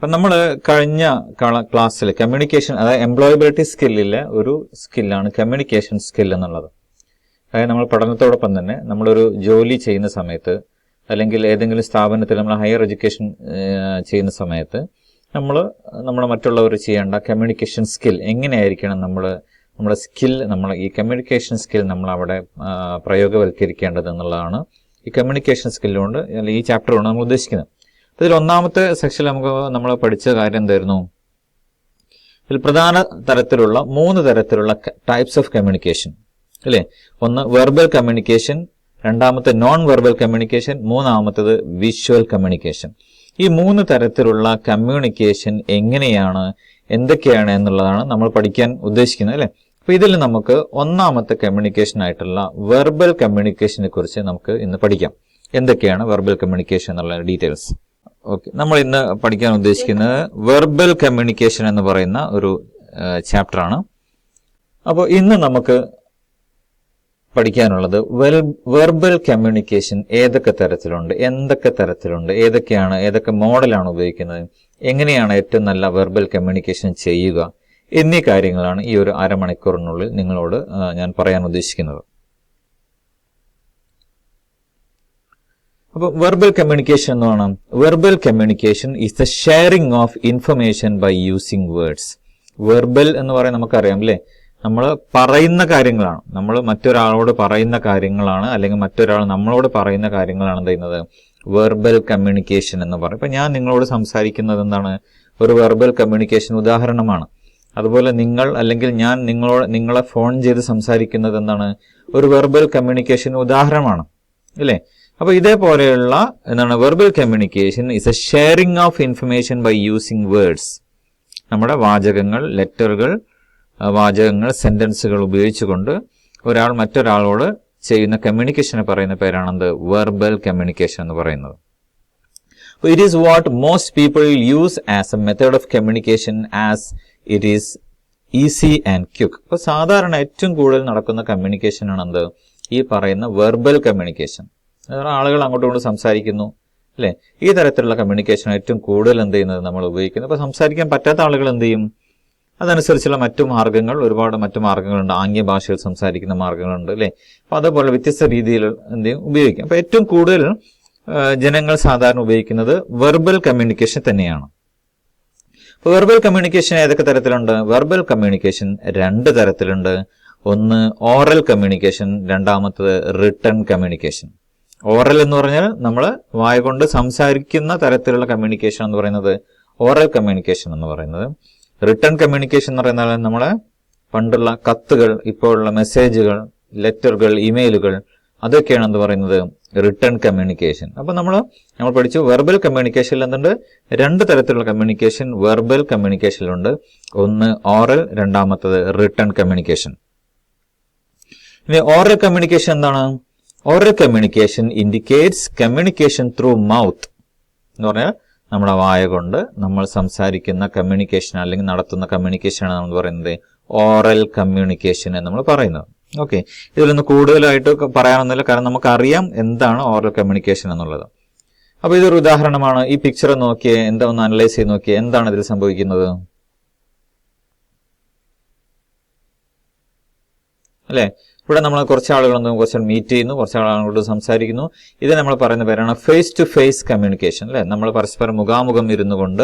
അപ്പം നമ്മൾ കഴിഞ്ഞ ക്ലാസ്സിൽ കമ്മ്യൂണിക്കേഷൻ, അതായത് എംപ്ലോയബിലിറ്റി സ്കില്ലിലെ ഒരു സ്കില്ലാണ് കമ്മ്യൂണിക്കേഷൻ സ്കിൽ എന്നുള്ളത്. അതായത് നമ്മൾ പഠനത്തോടൊപ്പം തന്നെ നമ്മളൊരു ജോലി ചെയ്യുന്ന സമയത്ത് അല്ലെങ്കിൽ ഏതെങ്കിലും സ്ഥാപനത്തിൽ നമ്മൾ ഹയർ എഡ്യൂക്കേഷൻ ചെയ്യുന്ന സമയത്ത് നമ്മൾ മറ്റുള്ളവർ ചെയ്യേണ്ട കമ്മ്യൂണിക്കേഷൻ സ്കിൽ എങ്ങനെയായിരിക്കണം, നമ്മുടെ സ്കിൽ, ഈ കമ്മ്യൂണിക്കേഷൻ സ്കിൽ നമ്മൾ അവിടെ പ്രയോഗവൽക്കരിക്കേണ്ടത് എന്നുള്ളതാണ് ഈ കമ്മ്യൂണിക്കേഷൻ സ്കില്ലുകൊണ്ട് അല്ലെങ്കിൽ ഈ ചാപ്റ്റർ കൊണ്ട് നമ്മൾ ഉദ്ദേശിക്കുന്നത്. ഇതിൽ ഒന്നാമത്തെ സെക്ഷനിൽ നമ്മൾ പഠിച്ച കാര്യം എന്തായിരുന്നു? ഇതിൽ പ്രധാന തരത്തിലുള്ള 3 തരത്തിലുള്ള ടൈപ്സ് ഓഫ് കമ്മ്യൂണിക്കേഷൻ അല്ലേ. ഒന്ന് വെർബൽ കമ്മ്യൂണിക്കേഷൻ, രണ്ടാമത്തെ നോൺ വെർബൽ കമ്മ്യൂണിക്കേഷൻ, മൂന്നാമത്തത് വിഷ്വൽ കമ്മ്യൂണിക്കേഷൻ. ഈ 3 തരത്തിലുള്ള കമ്മ്യൂണിക്കേഷൻ എങ്ങനെയാണ്, എന്തൊക്കെയാണ് എന്നുള്ളതാണ് നമ്മൾ പഠിക്കാൻ ഉദ്ദേശിക്കുന്നത് അല്ലേ. അപ്പൊ ഇതിൽ നമുക്ക് ഒന്നാമത്തെ കമ്മ്യൂണിക്കേഷൻ ആയിട്ടുള്ള വെർബൽ കമ്മ്യൂണിക്കേഷനെ കുറിച്ച് നമുക്ക് ഇന്ന് പഠിക്കാം. എന്തൊക്കെയാണ് വെർബൽ കമ്മ്യൂണിക്കേഷൻ എന്നുള്ള ഡീറ്റെയിൽസ്. ഓക്കെ, നമ്മൾ ഇന്ന് പഠിക്കാൻ ഉദ്ദേശിക്കുന്നത് വെർബൽ കമ്മ്യൂണിക്കേഷൻ എന്ന് പറയുന്ന ഒരു ചാപ്റ്ററാണ്. അപ്പോൾ ഇന്ന് നമുക്ക് പഠിക്കാനുള്ളത് വെർബൽ കമ്മ്യൂണിക്കേഷൻ ഏതൊക്കെ തരത്തിലുണ്ട്, എന്തൊക്കെ തരത്തിലുണ്ട്, ഏതൊക്കെ മോഡലാണ് ഉപയോഗിക്കുന്നത്, എങ്ങനെയാണ് ഏറ്റവും നല്ല വെർബൽ കമ്മ്യൂണിക്കേഷൻ ചെയ്യുക എന്നീ കാര്യങ്ങളാണ് ഈ ഒരു അരമണിക്കൂറിനുള്ളിൽ നിങ്ങളോട് ഞാൻ പറയാൻ ഉദ്ദേശിക്കുന്നത്. അപ്പോൾ വെർബൽ കമ്മ്യൂണിക്കേഷൻ എന്ന് പറഞ്ഞാൽ verbal communication is the sharing of information by using words. Verbal എന്ന് പറയാൻ നമുക്കറിയാം അല്ലേ, നമ്മൾ പറയുന്ന കാര്യങ്ങളാണ്, നമ്മൾ മറ്റൊരാളോട് പറയുന്ന കാര്യങ്ങളാണ്, അല്ലെങ്കിൽ മറ്റൊരാൾ നമ്മളോട് പറയുന്ന കാര്യങ്ങളാണ് എന്ത് ചെയ്യുന്നത്, വെർബൽ കമ്മ്യൂണിക്കേഷൻ എന്ന് പറയും. ഇപ്പൊ ഞാൻ നിങ്ങളോട് സംസാരിക്കുന്നത് എന്താണ്, ഒരു വെർബൽ കമ്മ്യൂണിക്കേഷൻ ഉദാഹരണമാണ്. അതുപോലെ നിങ്ങൾ അല്ലെങ്കിൽ ഞാൻ നിങ്ങളെ ഫോൺ ചെയ്ത് സംസാരിക്കുന്നത് എന്താണ്, ഒരു വെർബൽ കമ്മ്യൂണിക്കേഷൻ ഉദാഹരണമാണ് അല്ലേ. അപ്പൊ ഇതേപോലെയുള്ള എന്താണ് verbal communication is a sharing of information by using words. നമ്മുടെ വാചകങ്ങൾ, സെന്റൻസുകൾ ഉപയോഗിച്ചുകൊണ്ട് ഒരാൾ മറ്റൊരാളോട് ചെയ്യുന്ന കമ്മ്യൂണിക്കേഷനെ പറയുന്ന പേരാണെന്ത്, വെർബൽ കമ്മ്യൂണിക്കേഷൻ എന്ന് പറയുന്നത്. It is what most people use as A method of communication as it is easy and quick. അപ്പൊ സാധാരണ ഏറ്റവും കൂടുതൽ നടക്കുന്ന കമ്മ്യൂണിക്കേഷൻ ആണ് എന്ത്, ഈ പറയുന്ന വെർബൽ കമ്മ്യൂണിക്കേഷൻ. ആളുകൾ അങ്ങോട്ടും ഇങ്ങോട്ടും സംസാരിക്കുന്നു അല്ലെ. ഈ തരത്തിലുള്ള കമ്മ്യൂണിക്കേഷൻ ഏറ്റവും കൂടുതൽ എന്ത് ചെയ്യുന്നത് നമ്മൾ ഉപയോഗിക്കുന്നത്. അപ്പൊ സംസാരിക്കാൻ പറ്റാത്ത ആളുകൾ എന്ത് ചെയ്യും, അതനുസരിച്ചുള്ള ഒരുപാട് മറ്റു മാർഗങ്ങളുണ്ട്. ആംഗ്യ ഭാഷയിൽ സംസാരിക്കുന്ന മാർഗങ്ങളുണ്ട് അല്ലെ. അപ്പൊ അതേപോലെ വ്യത്യസ്ത രീതിയിൽ എന്ത് ചെയ്യും ഉപയോഗിക്കും. അപ്പൊ ഏറ്റവും കൂടുതൽ ജനങ്ങൾ സാധാരണ ഉപയോഗിക്കുന്നത് വെർബൽ കമ്മ്യൂണിക്കേഷൻ തന്നെയാണ്. അപ്പൊ വെർബൽ കമ്മ്യൂണിക്കേഷൻ ഏതൊക്കെ തരത്തിലുണ്ട്? വെർബൽ കമ്മ്യൂണിക്കേഷൻ 2 തരത്തിലുണ്ട്. ഒന്ന് ഓറൽ കമ്മ്യൂണിക്കേഷൻ, രണ്ടാമത്തത് റിട്ടൺ കമ്മ്യൂണിക്കേഷൻ. ഓറൽ എന്ന് പറഞ്ഞാൽ നമ്മൾ വായ കൊണ്ട് സംസാരിക്കുന്ന തരത്തിലുള്ള കമ്മ്യൂണിക്കേഷൻ എന്ന് പറയുന്നത് ഓറൽ കമ്മ്യൂണിക്കേഷൻ എന്ന് പറയുന്നത്. റിട്ടൺ കമ്മ്യൂണിക്കേഷൻ എന്ന് പറയുന്നത് നമ്മളെ പണ്ടുള്ള കത്തുകൾ, ഇപ്പോഴുള്ള മെസ്സേജുകൾ, ലെറ്ററുകൾ, ഇമെയിലുകൾ, അതൊക്കെയാണ് എന്ന് പറയുന്നത് റിട്ടൺ കമ്മ്യൂണിക്കേഷൻ. അപ്പൊ നമ്മൾ പഠിച്ചു വെർബൽ കമ്മ്യൂണിക്കേഷനിൽ എന്തുണ്ട്, 2 തരത്തിലുള്ള കമ്മ്യൂണിക്കേഷൻ വെർബൽ കമ്മ്യൂണിക്കേഷനിലുണ്ട്. ഒന്ന് ഓറൽ, രണ്ടാമത്തത് റിട്ടൺ കമ്മ്യൂണിക്കേഷൻ. ഇനി ഓറൽ കമ്മ്യൂണിക്കേഷൻ എന്താണ്? Oral communication indicates communication through mouth എന്ന് പറഞ്ഞാൽ നമ്മുടെ വായ കൊണ്ട് നമ്മൾ സംസാരിക്കുന്ന കമ്മ്യൂണിക്കേഷൻ അല്ലെങ്കിൽ നടത്തുന്ന കമ്മ്യൂണിക്കേഷനാണ് നമ്മൾ പറയുന്നത് ഓറൽ കമ്മ്യൂണിക്കേഷൻ എന്ന് നമ്മൾ പറയുന്നത്. ഓക്കെ, ഇതിലൊന്ന് കൂടുതലായിട്ട് പറയാനൊന്നുമില്ല, കാരണം നമുക്കറിയാം എന്താണ് ഓറൽ കമ്മ്യൂണിക്കേഷൻ എന്നുള്ളത്. അപ്പൊ ഇതൊരു ഉദാഹരണമാണ്. ഈ പിക്ചർ നോക്കിയേ, ഒന്ന് അനലൈസ് ചെയ്ത് നോക്കിയേ, എന്താണ് ഇതിൽ സംഭവിക്കുന്നത് അല്ലെ. ഇവിടെ നമ്മൾ കുറച്ച് ആളുകളൊന്നും കുറച്ച് മീറ്റ് ചെയ്യുന്നു, കുറച്ച് ആളുകളോട് സംസാരിക്കുന്നു. ഇത് നമ്മൾ പറയുന്ന പേരാണ് ഫേസ് ടു ഫേസ് കമ്മ്യൂണിക്കേഷൻ അല്ലെ. നമ്മൾ പരസ്പരം മുഖാമുഖം ഇരുന്നു കൊണ്ട്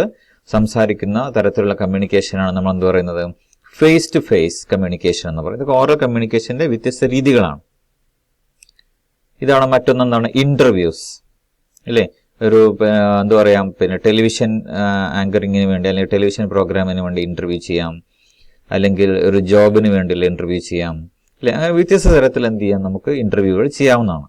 സംസാരിക്കുന്ന തരത്തിലുള്ള കമ്മ്യൂണിക്കേഷനാണ് നമ്മൾ എന്ത് പറയുന്നത്, ഫേസ് ടു ഫേസ് കമ്മ്യൂണിക്കേഷൻ എന്ന് പറയുന്നത്. ഓറൽ കമ്മ്യൂണിക്കേഷന്റെ വ്യത്യസ്ത രീതികളാണ്. ഇതാണ് മറ്റൊന്നെന്താണ് ഇന്റർവ്യൂസ് അല്ലേ. ഒരു എന്താ പറയാ, പിന്നെ ടെലിവിഷൻ ആങ്കറിങ്ങിന് വേണ്ടി അല്ലെങ്കിൽ ടെലിവിഷൻ പ്രോഗ്രാമിന് വേണ്ടി ഇന്റർവ്യൂ ചെയ്യാം, അല്ലെങ്കിൽ ഒരു ജോബിന് വേണ്ടിയുള്ള ഇന്റർവ്യൂ ചെയ്യാം അല്ലെ. അങ്ങനെ വ്യത്യസ്ത തരത്തിൽ എന്ത് ചെയ്യാം, നമുക്ക് ഇന്റർവ്യൂകൾ ചെയ്യാവുന്നതാണ്.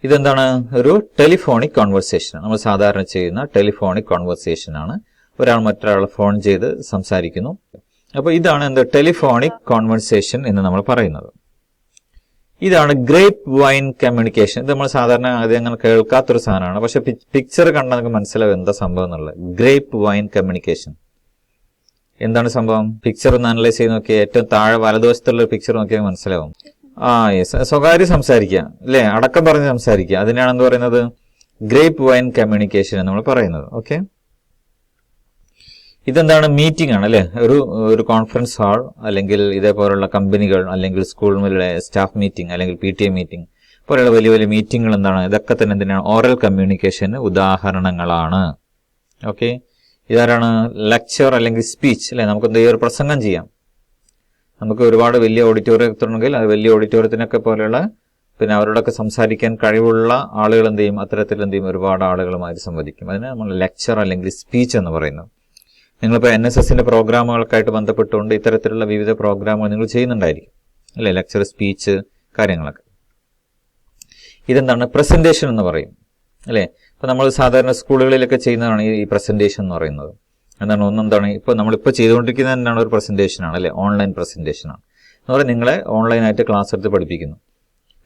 ഇതെന്താണ്, ഒരു ടെലിഫോണിക് കോൺവെർസേഷൻ. നമ്മൾ സാധാരണ ചെയ്യുന്ന ടെലിഫോണിക് കോൺവെർസേഷൻ ആണ്. ഒരാൾ മറ്റൊരാളെ ഫോൺ ചെയ്ത് സംസാരിക്കുന്നു. അപ്പൊ ഇതാണ് എന്ത്, ടെലിഫോണിക് കോൺവെർസേഷൻ എന്ന് നമ്മൾ പറയുന്നത്. ഇതാണ് ഗ്രേപ്പ് വൈൻ കമ്മ്യൂണിക്കേഷൻ. ഇത് നമ്മൾ സാധാരണ അത് അങ്ങനെ കേൾക്കാത്തൊരു സാധനമാണ്, പക്ഷെ പിക്ചർ കണ്ടാൽ നമുക്ക് മനസ്സിലാവും എന്താ സംഭവം എന്നുള്ളത്. ഗ്രേപ്പ് വൈൻ കമ്മ്യൂണിക്കേഷൻ എന്താണ് സംഭവം? പിക്ചർ ഒന്ന് അനലൈസ് ചെയ്ത് നോക്കിയാൽ ഏറ്റവും താഴെ വലതുവശത്തുള്ള പിക്ചർ നോക്കിയാൽ മനസ്സിലാവും. യെസ്, സ്വകാര്യ സംസാരിക്കുക അല്ലെ, അടക്കം പറഞ്ഞ് സംസാരിക്കുക, അതിനാണെന്ന് പറയുന്നത് ഗ്രേപ്പ് വൈൻ കമ്മ്യൂണിക്കേഷൻ എന്ന് നമ്മൾ പറയുന്നത്. ഓക്കെ, ഇതെന്താണ്? മീറ്റിംഗ് ആണ് അല്ലെ. ഒരു കോൺഫറൻസ് ഹാൾ അല്ലെങ്കിൽ ഇതേപോലുള്ള കമ്പനികൾ അല്ലെങ്കിൽ സ്കൂളിലെ സ്റ്റാഫ് മീറ്റിംഗ് അല്ലെങ്കിൽ PTA മീറ്റിംഗ് പോലെയുള്ള വലിയ വലിയ മീറ്റിംഗുകൾ എന്താണ്? ഇതൊക്കെ തന്നെ എന്തിനാണ്? ഓറൽ കമ്മ്യൂണിക്കേഷന് ഉദാഹരണങ്ങളാണ്. ഓക്കെ, ഇതാരാണ്? ലെക്ചർ അല്ലെങ്കിൽ സ്പീച്ച് അല്ലെ. നമുക്ക് എന്ത് ഒരു പ്രസംഗം ചെയ്യാം. നമുക്ക് ഒരുപാട് വലിയ ഓഡിറ്റോറിയത്തിലുണ്ടെങ്കിൽ അത് വലിയ ഓഡിറ്റോറിയത്തിനൊക്കെ പോലെയുള്ള പിന്നെ അവരോടൊക്കെ സംസാരിക്കാൻ കഴിവുള്ള ആളുകൾ എന്ത് ചെയ്യും? അത്തരത്തിൽ എന്ത് ചെയ്യും? ഒരുപാട് ആളുകളുമായി സംവദിക്കും. അതിന് നമ്മൾ ലെക്ചർ അല്ലെങ്കിൽ സ്പീച്ച് എന്ന് പറയുന്നത്. നിങ്ങളിപ്പോൾ NSSന്റെ പ്രോഗ്രാമുകൾക്കായിട്ട് ബന്ധപ്പെട്ടുകൊണ്ട് ഇത്തരത്തിലുള്ള വിവിധ പ്രോഗ്രാമുകൾ നിങ്ങൾ ചെയ്യുന്നുണ്ടായിരിക്കും അല്ലെ. ലെക്ചർ, സ്പീച്ച് കാര്യങ്ങളൊക്കെ. ഇതെന്താണ്? പ്രസന്റേഷൻ എന്ന് പറയും അല്ലെ. ഇപ്പൊ നമ്മൾ സാധാരണ സ്കൂളുകളിലൊക്കെ ചെയ്യുന്നതാണ് ഈ പ്രസന്റേഷൻ എന്ന് പറയുന്നത്. എന്താണ്? ഒന്നെന്താണ്? ഇപ്പോൾ നമ്മളിപ്പോൾ ചെയ്തുകൊണ്ടിരിക്കുന്നത് തന്നെയാണ് ഒരു പ്രസന്റേഷനാണ് അല്ലെ. ഓൺലൈൻ പ്രസന്റേഷനാണ് എന്ന് പറയുന്നത്. നിങ്ങളെ ഓൺലൈനായിട്ട് ക്ലാസ് എടുത്ത് പഠിപ്പിക്കുന്നു.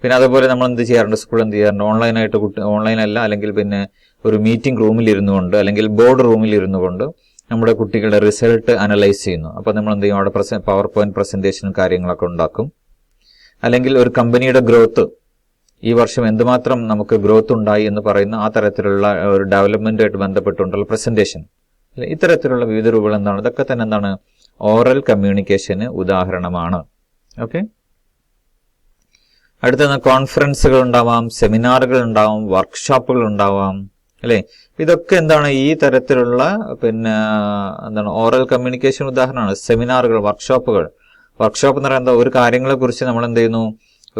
പിന്നെ അതുപോലെ നമ്മൾ എന്ത് ചെയ്യാറുണ്ട്? സ്കൂൾ എന്ത് ചെയ്യാറുണ്ട്? ഓൺലൈനായിട്ട് ഓൺലൈനല്ല അല്ലെങ്കിൽ പിന്നെ ഒരു മീറ്റിംഗ് റൂമിൽ ഇരുന്നു കൊണ്ട് അല്ലെങ്കിൽ ബോർഡ് റൂമിൽ ഇരുന്നു കൊണ്ട് നമ്മുടെ കുട്ടികളുടെ റിസൾട്ട് അനലൈസ് ചെയ്യുന്നു. അപ്പോൾ നമ്മൾ എന്ത് ചെയ്യും? അവിടെ പവർ പോയിന്റ് പ്രസന്റേഷനും കാര്യങ്ങളൊക്കെ ഉണ്ടാക്കും. അല്ലെങ്കിൽ ഒരു കമ്പനിയുടെ ഗ്രോത്ത്, ഈ വർഷം എന്തുമാത്രം നമുക്ക് ഗ്രോത്ത് ഉണ്ടായി എന്ന് പറയുന്ന ആ തരത്തിലുള്ള ഒരു ഡെവലപ്മെന്റുമായിട്ട് ബന്ധപ്പെട്ടുകൊണ്ടുള്ള പ്രസന്റേഷൻ. ഇത്തരത്തിലുള്ള വിവിധ രൂപങ്ങൾ എന്താണ്? ഇതൊക്കെ തന്നെ എന്താണ്? ഓറൽ കമ്മ്യൂണിക്കേഷന് ഉദാഹരണമാണ്. ഓക്കെ, അടുത്ത കോൺഫറൻസുകൾ ഉണ്ടാവാം, സെമിനാറുകൾ ഉണ്ടാവാം, വർക്ക്ഷോപ്പുകൾ ഉണ്ടാവാം അല്ലെ. ഇതൊക്കെ എന്താണ്? ഈ തരത്തിലുള്ള പിന്നെ എന്താണ്? ഓറൽ കമ്മ്യൂണിക്കേഷൻ ഉദാഹരണമാണ്. സെമിനാറുകൾ, വർക്ക്ഷോപ്പുകൾ. വർക്ക്ഷോപ്പ് എന്ന് പറയുന്നത് ഒരു കാര്യങ്ങളെ കുറിച്ച് നമ്മൾ എന്ത് ചെയ്യുന്നു?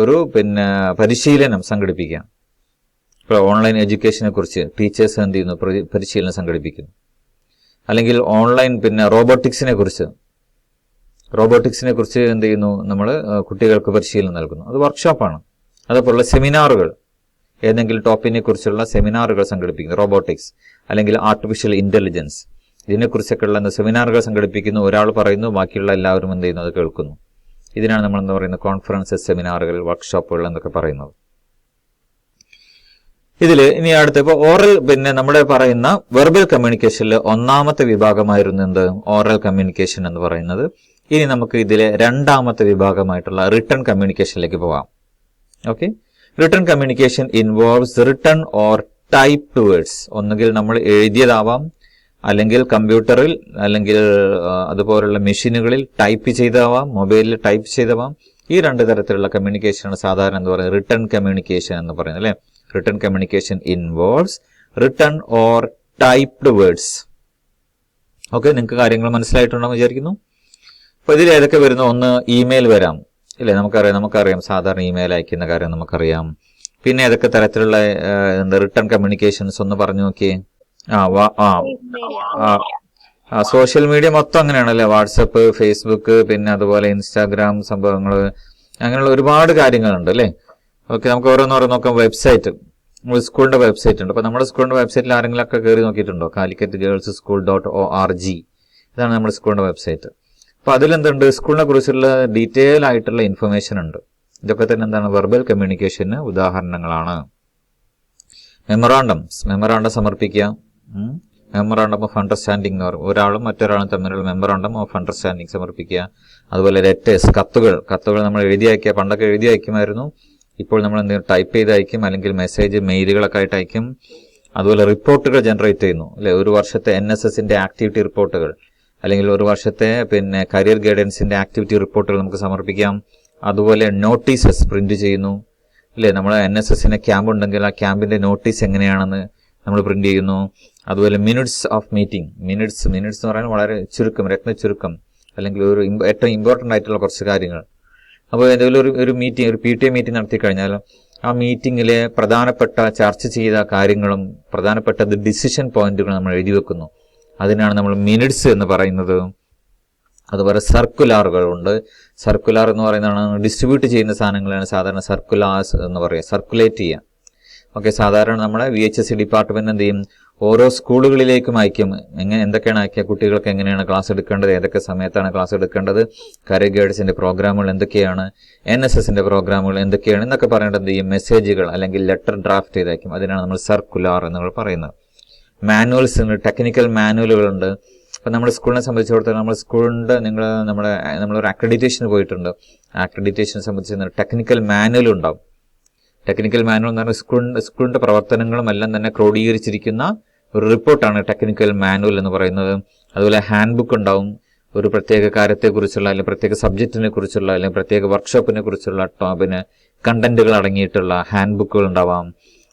ഒരു പിന്നെ പരിശീലനം സംഘടിപ്പിക്കുക. ഇപ്പോൾ ഓൺലൈൻ എഡ്യൂക്കേഷനെ കുറിച്ച് ടീച്ചേഴ്സ് എന്ത് ചെയ്യുന്നു? പരിശീലനം സംഘടിപ്പിക്കുന്നു. അല്ലെങ്കിൽ ഓൺലൈൻ പിന്നെ റോബോട്ടിക്സിനെ കുറിച്ച് എന്ത് ചെയ്യുന്നു? നമ്മൾ കുട്ടികൾക്ക് പരിശീലനം നൽകുന്നു. അത് വർക്ക്ഷോപ്പാണ്. അതുപോലുള്ള സെമിനാറുകൾ, ഏതെങ്കിലും ടോപ്പിനെ കുറിച്ചുള്ള സെമിനാറുകൾ സംഘടിപ്പിക്കുന്നു. റോബോട്ടിക്സ് അല്ലെങ്കിൽ ആർട്ടിഫിഷ്യൽ ഇന്റലിജൻസ്, ഇതിനെക്കുറിച്ചൊക്കെയുള്ള സെമിനാറുകൾ സംഘടിപ്പിക്കുന്നു. ഒരാൾ പറയുന്നു, ബാക്കിയുള്ള എല്ലാവരും എന്ത് ചെയ്യുന്നു? അത് കേൾക്കുന്നു. ഇതിനാണ് നമ്മൾ എന്താ പറയുന്നത്? കോൺഫറൻസസ്, സെമിനാറുകൾ, വർക്ക്ഷോപ്പുകൾ എന്നൊക്കെ പറയുന്നത്. ഇതിൽ ഇനി അടുത്ത് ഇപ്പോൾ ഓറൽ പിന്നെ നമ്മുടെ പറയുന്ന വെർബൽ കമ്മ്യൂണിക്കേഷനിൽ ഒന്നാമത്തെ വിഭാഗമായിരുന്നു എന്ത്? ഓറൽ കമ്മ്യൂണിക്കേഷൻ എന്ന് പറയുന്നത്. ഇനി നമുക്ക് ഇതിലെ രണ്ടാമത്തെ വിഭാഗമായിട്ടുള്ള റിട്ടൺ കമ്മ്യൂണിക്കേഷനിലേക്ക് പോകാം. Okay, written communication involves written or typed words. ഒന്നുകിൽ നമ്മൾ എഴുതിയതാവാം, അല്ലെങ്കിൽ കമ്പ്യൂട്ടറിൽ അല്ലെങ്കിൽ അതുപോലുള്ള മെഷീനുകളിൽ ടൈപ്പ് ചെയ്താവാം, മൊബൈലിൽ ടൈപ്പ് ചെയ്താവാം. ഈ രണ്ട് തരത്തിലുള്ള കമ്മ്യൂണിക്കേഷനാണ് സാധാരണ എന്ന് പറയുന്നത് റിട്ടൺ കമ്മ്യൂണിക്കേഷൻ എന്ന് പറയുന്നത് അല്ലെ. Written communication involves written or typed words. Okay, നിങ്ങൾക്ക് കാര്യങ്ങൾ മനസ്സിലായിട്ടുണ്ടെന്ന് വിചാരിക്കുന്നു. അപ്പൊ ഇതിൽ ഏതൊക്കെ വരുന്നു? ഒന്ന്, ഇമെയിൽ വരാം ഇല്ലേ. നമുക്കറിയാം സാധാരണ ഇമെയിൽ അയക്കുന്ന കാര്യം നമുക്കറിയാം. പിന്നെ ഏതൊക്കെ തരത്തിലുള്ള റിട്ടൺ കമ്മ്യൂണിക്കേഷൻസ് ഒന്ന് പറഞ്ഞു നോക്കിയേ. സോഷ്യൽ മീഡിയ മൊത്തം അങ്ങനെയാണല്ലേ. വാട്സപ്പ്, ഫേസ്ബുക്ക്, പിന്നെ അതുപോലെ ഇൻസ്റ്റാഗ്രാം സംഭവങ്ങൾ, അങ്ങനെയുള്ള ഒരുപാട് കാര്യങ്ങളുണ്ട് അല്ലേ. ഓക്കെ, നമുക്ക് ഓരോന്നോരോ നോക്കാം. വെബ്സൈറ്റ്, സ്കൂളിന്റെ വെബ്സൈറ്റ് ഉണ്ട്. അപ്പൊ നമ്മുടെ സ്കൂളിന്റെ വെബ്സൈറ്റിൽ ആരെങ്കിലും ഒക്കെ കയറി നോക്കിയിട്ടുണ്ടോ? കാലിക്കറ്റ് ഗേൾസ് സ്കൂൾ .org, ഇതാണ് നമ്മുടെ സ്കൂളിന്റെ വെബ്സൈറ്റ്. അപ്പൊ അതിലെന്തുണ്ട്? സ്കൂളിനെ കുറിച്ചുള്ള ഡീറ്റെയിൽ ആയിട്ടുള്ള ഇൻഫർമേഷൻ ഉണ്ട്. ഇതൊക്കെ തന്നെ എന്താണ്? വെർബൽ കമ്മ്യൂണിക്കേഷന് ഉദാഹരണങ്ങളാണ്. മെമ്മറാണ്ടം സമർപ്പിക്കുക. മെമ്മറാണ്ടം ഓഫ് അണ്ടർസ്റ്റാൻഡിംഗ് എന്ന് പറയും. ഒരാളും മറ്റൊരാളും തമ്മിലുള്ള മെമ്മറാണ്ടം ഓഫ് അണ്ടർസ്റ്റാൻഡിംഗ് സമർപ്പിക്കുക. അതുപോലെ ലെറ്റേഴ്സ്, കത്തുകൾ നമ്മൾ എഴുതി അയക്കുക. പണ്ടൊക്കെ എഴുതി അയക്കുമായിരുന്നു. ഇപ്പോൾ നമ്മൾ എന്തെങ്കിലും ടൈപ്പ് ചെയ്ത് അയക്കും, അല്ലെങ്കിൽ മെയിലുകളൊക്കെ ആയിട്ട് അയക്കും. അതുപോലെ റിപ്പോർട്ടുകൾ ജനറേറ്റ് ചെയ്യുന്നു അല്ലെ. ഒരു വർഷത്തെ NSSന്റെ ആക്ടിവിറ്റി റിപ്പോർട്ടുകൾ, അല്ലെങ്കിൽ ഒരു വർഷത്തെ പിന്നെ കരിയർ ഗൈഡൻസിന്റെ ആക്ടിവിറ്റി റിപ്പോർട്ടുകൾ നമുക്ക് സമർപ്പിക്കാം. അതുപോലെ നോട്ടീസസ് പ്രിന്റ് ചെയ്യുന്നു അല്ലേ. നമ്മൾ NSSന് ക്യാമ്പ് ഉണ്ടെങ്കിൽ ആ ക്യാമ്പിന്റെ നോട്ടീസ് എങ്ങനെയാണെന്ന് നമ്മൾ പ്രിന്റ് ചെയ്യുന്നു. അതുപോലെ മിനിറ്റ്സ് ഓഫ് മീറ്റിംഗ്, മിനിറ്റ്സ് എന്ന് പറയുന്നത് വളരെ ചുരുക്കം, രത്നച്ചുരുക്കം, അല്ലെങ്കിൽ ഏറ്റവും ഇമ്പോർട്ടൻ്റ് ആയിട്ടുള്ള കുറച്ച് കാര്യങ്ങൾ. അപ്പോൾ ഏതെങ്കിലും ഒരു മീറ്റിംഗ്, ഒരു PTA മീറ്റിംഗ് നടത്തി കഴിഞ്ഞാൽ ആ മീറ്റിംഗിലെ പ്രധാനപ്പെട്ട ചർച്ച ചെയ്ത കാര്യങ്ങളും പ്രധാനപ്പെട്ട ഡിസിഷൻ പോയിന്റുകളും നമ്മൾ എഴുതി വെക്കുന്നു. അതിനാണ് നമ്മൾ മിനിറ്റ്സ് എന്ന് പറയുന്നത്. അതുപോലെ സർക്കുലാറുകളുണ്ട്. സർക്കുലാർ എന്ന് പറയുന്നതാണ് ഡിസ്ട്രിബ്യൂട്ട് ചെയ്യുന്ന സാധനങ്ങളാണ് സാധാരണ സർക്കുലാർസ് എന്ന് പറയുക, സർക്കുലേറ്റ് ചെയ്യുക. ഓക്കെ, സാധാരണ നമ്മുടെ VHSE ഡിപ്പാർട്ട്മെന്റ് എന്ത് ചെയ്യും? ഓരോ സ്കൂളുകളിലേക്കും അയക്കും. എന്തൊക്കെയാണ് അയക്കുക? കുട്ടികൾക്ക് എങ്ങനെയാണ് ക്ലാസ് എടുക്കേണ്ടത്, ഏതൊക്കെ സമയത്താണ് ക്ലാസ് എടുക്കേണ്ടത്, കരിയർ ഗൈഡൻസിന്റെ പ്രോഗ്രാമുകൾ എന്തൊക്കെയാണ്, NSSന്റെ പ്രോഗ്രാമുകൾ എന്തൊക്കെയാണ് എന്നൊക്കെ പറയേണ്ടത് എന്ത് ചെയ്യും? മെസ്സേജുകൾ അല്ലെങ്കിൽ ലെറ്റർ ഡ്രാഫ്റ്റ് ചെയ്തയക്കും. അതിനാണ് നമ്മൾ സർക്കുലാർ എന്ന് പറയുന്നത്. മാനുവൽസ് ഉണ്ട്, ടെക്നിക്കൽ മാനുവലുകളുണ്ട്. അപ്പം നമ്മുടെ സ്കൂളിനെ സംബന്ധിച്ചിടത്തോളം നമ്മൾ സ്കൂളിൻ്റെ നമ്മളൊരു അക്രഡിറ്റേഷന് പോയിട്ടുണ്ട്. അക്രഡിറ്റേഷനെ സംബന്ധിച്ച് ടെക്നിക്കൽ മാനുവൽ ഉണ്ടാവും. ടെക്നിക്കൽ മാനുവൽ എന്ന് പറഞ്ഞാൽ സ്കൂളിന്റെ പ്രവർത്തനങ്ങളും എല്ലാം തന്നെ ക്രോഡീകരിച്ചിരിക്കുന്ന ഒരു റിപ്പോർട്ടാണ് ടെക്നിക്കൽ മാനുവൽ എന്ന് പറയുന്നത്. അതുപോലെ ഹാൻഡ് ബുക്ക് ഉണ്ടാവും, ഒരു പ്രത്യേക കാര്യത്തെക്കുറിച്ചുള്ള അല്ലെങ്കിൽ പ്രത്യേക സബ്ജക്റ്റിനെ കുറിച്ചുള്ള അല്ലെങ്കിൽ പ്രത്യേക വർക്ക്ഷോപ്പിനെ കുറിച്ചുള്ള കണ്ടന്റുകൾ അടങ്ങിയിട്ടുള്ള ഹാൻഡ് ബുക്കുകൾ ഉണ്ടാവാം,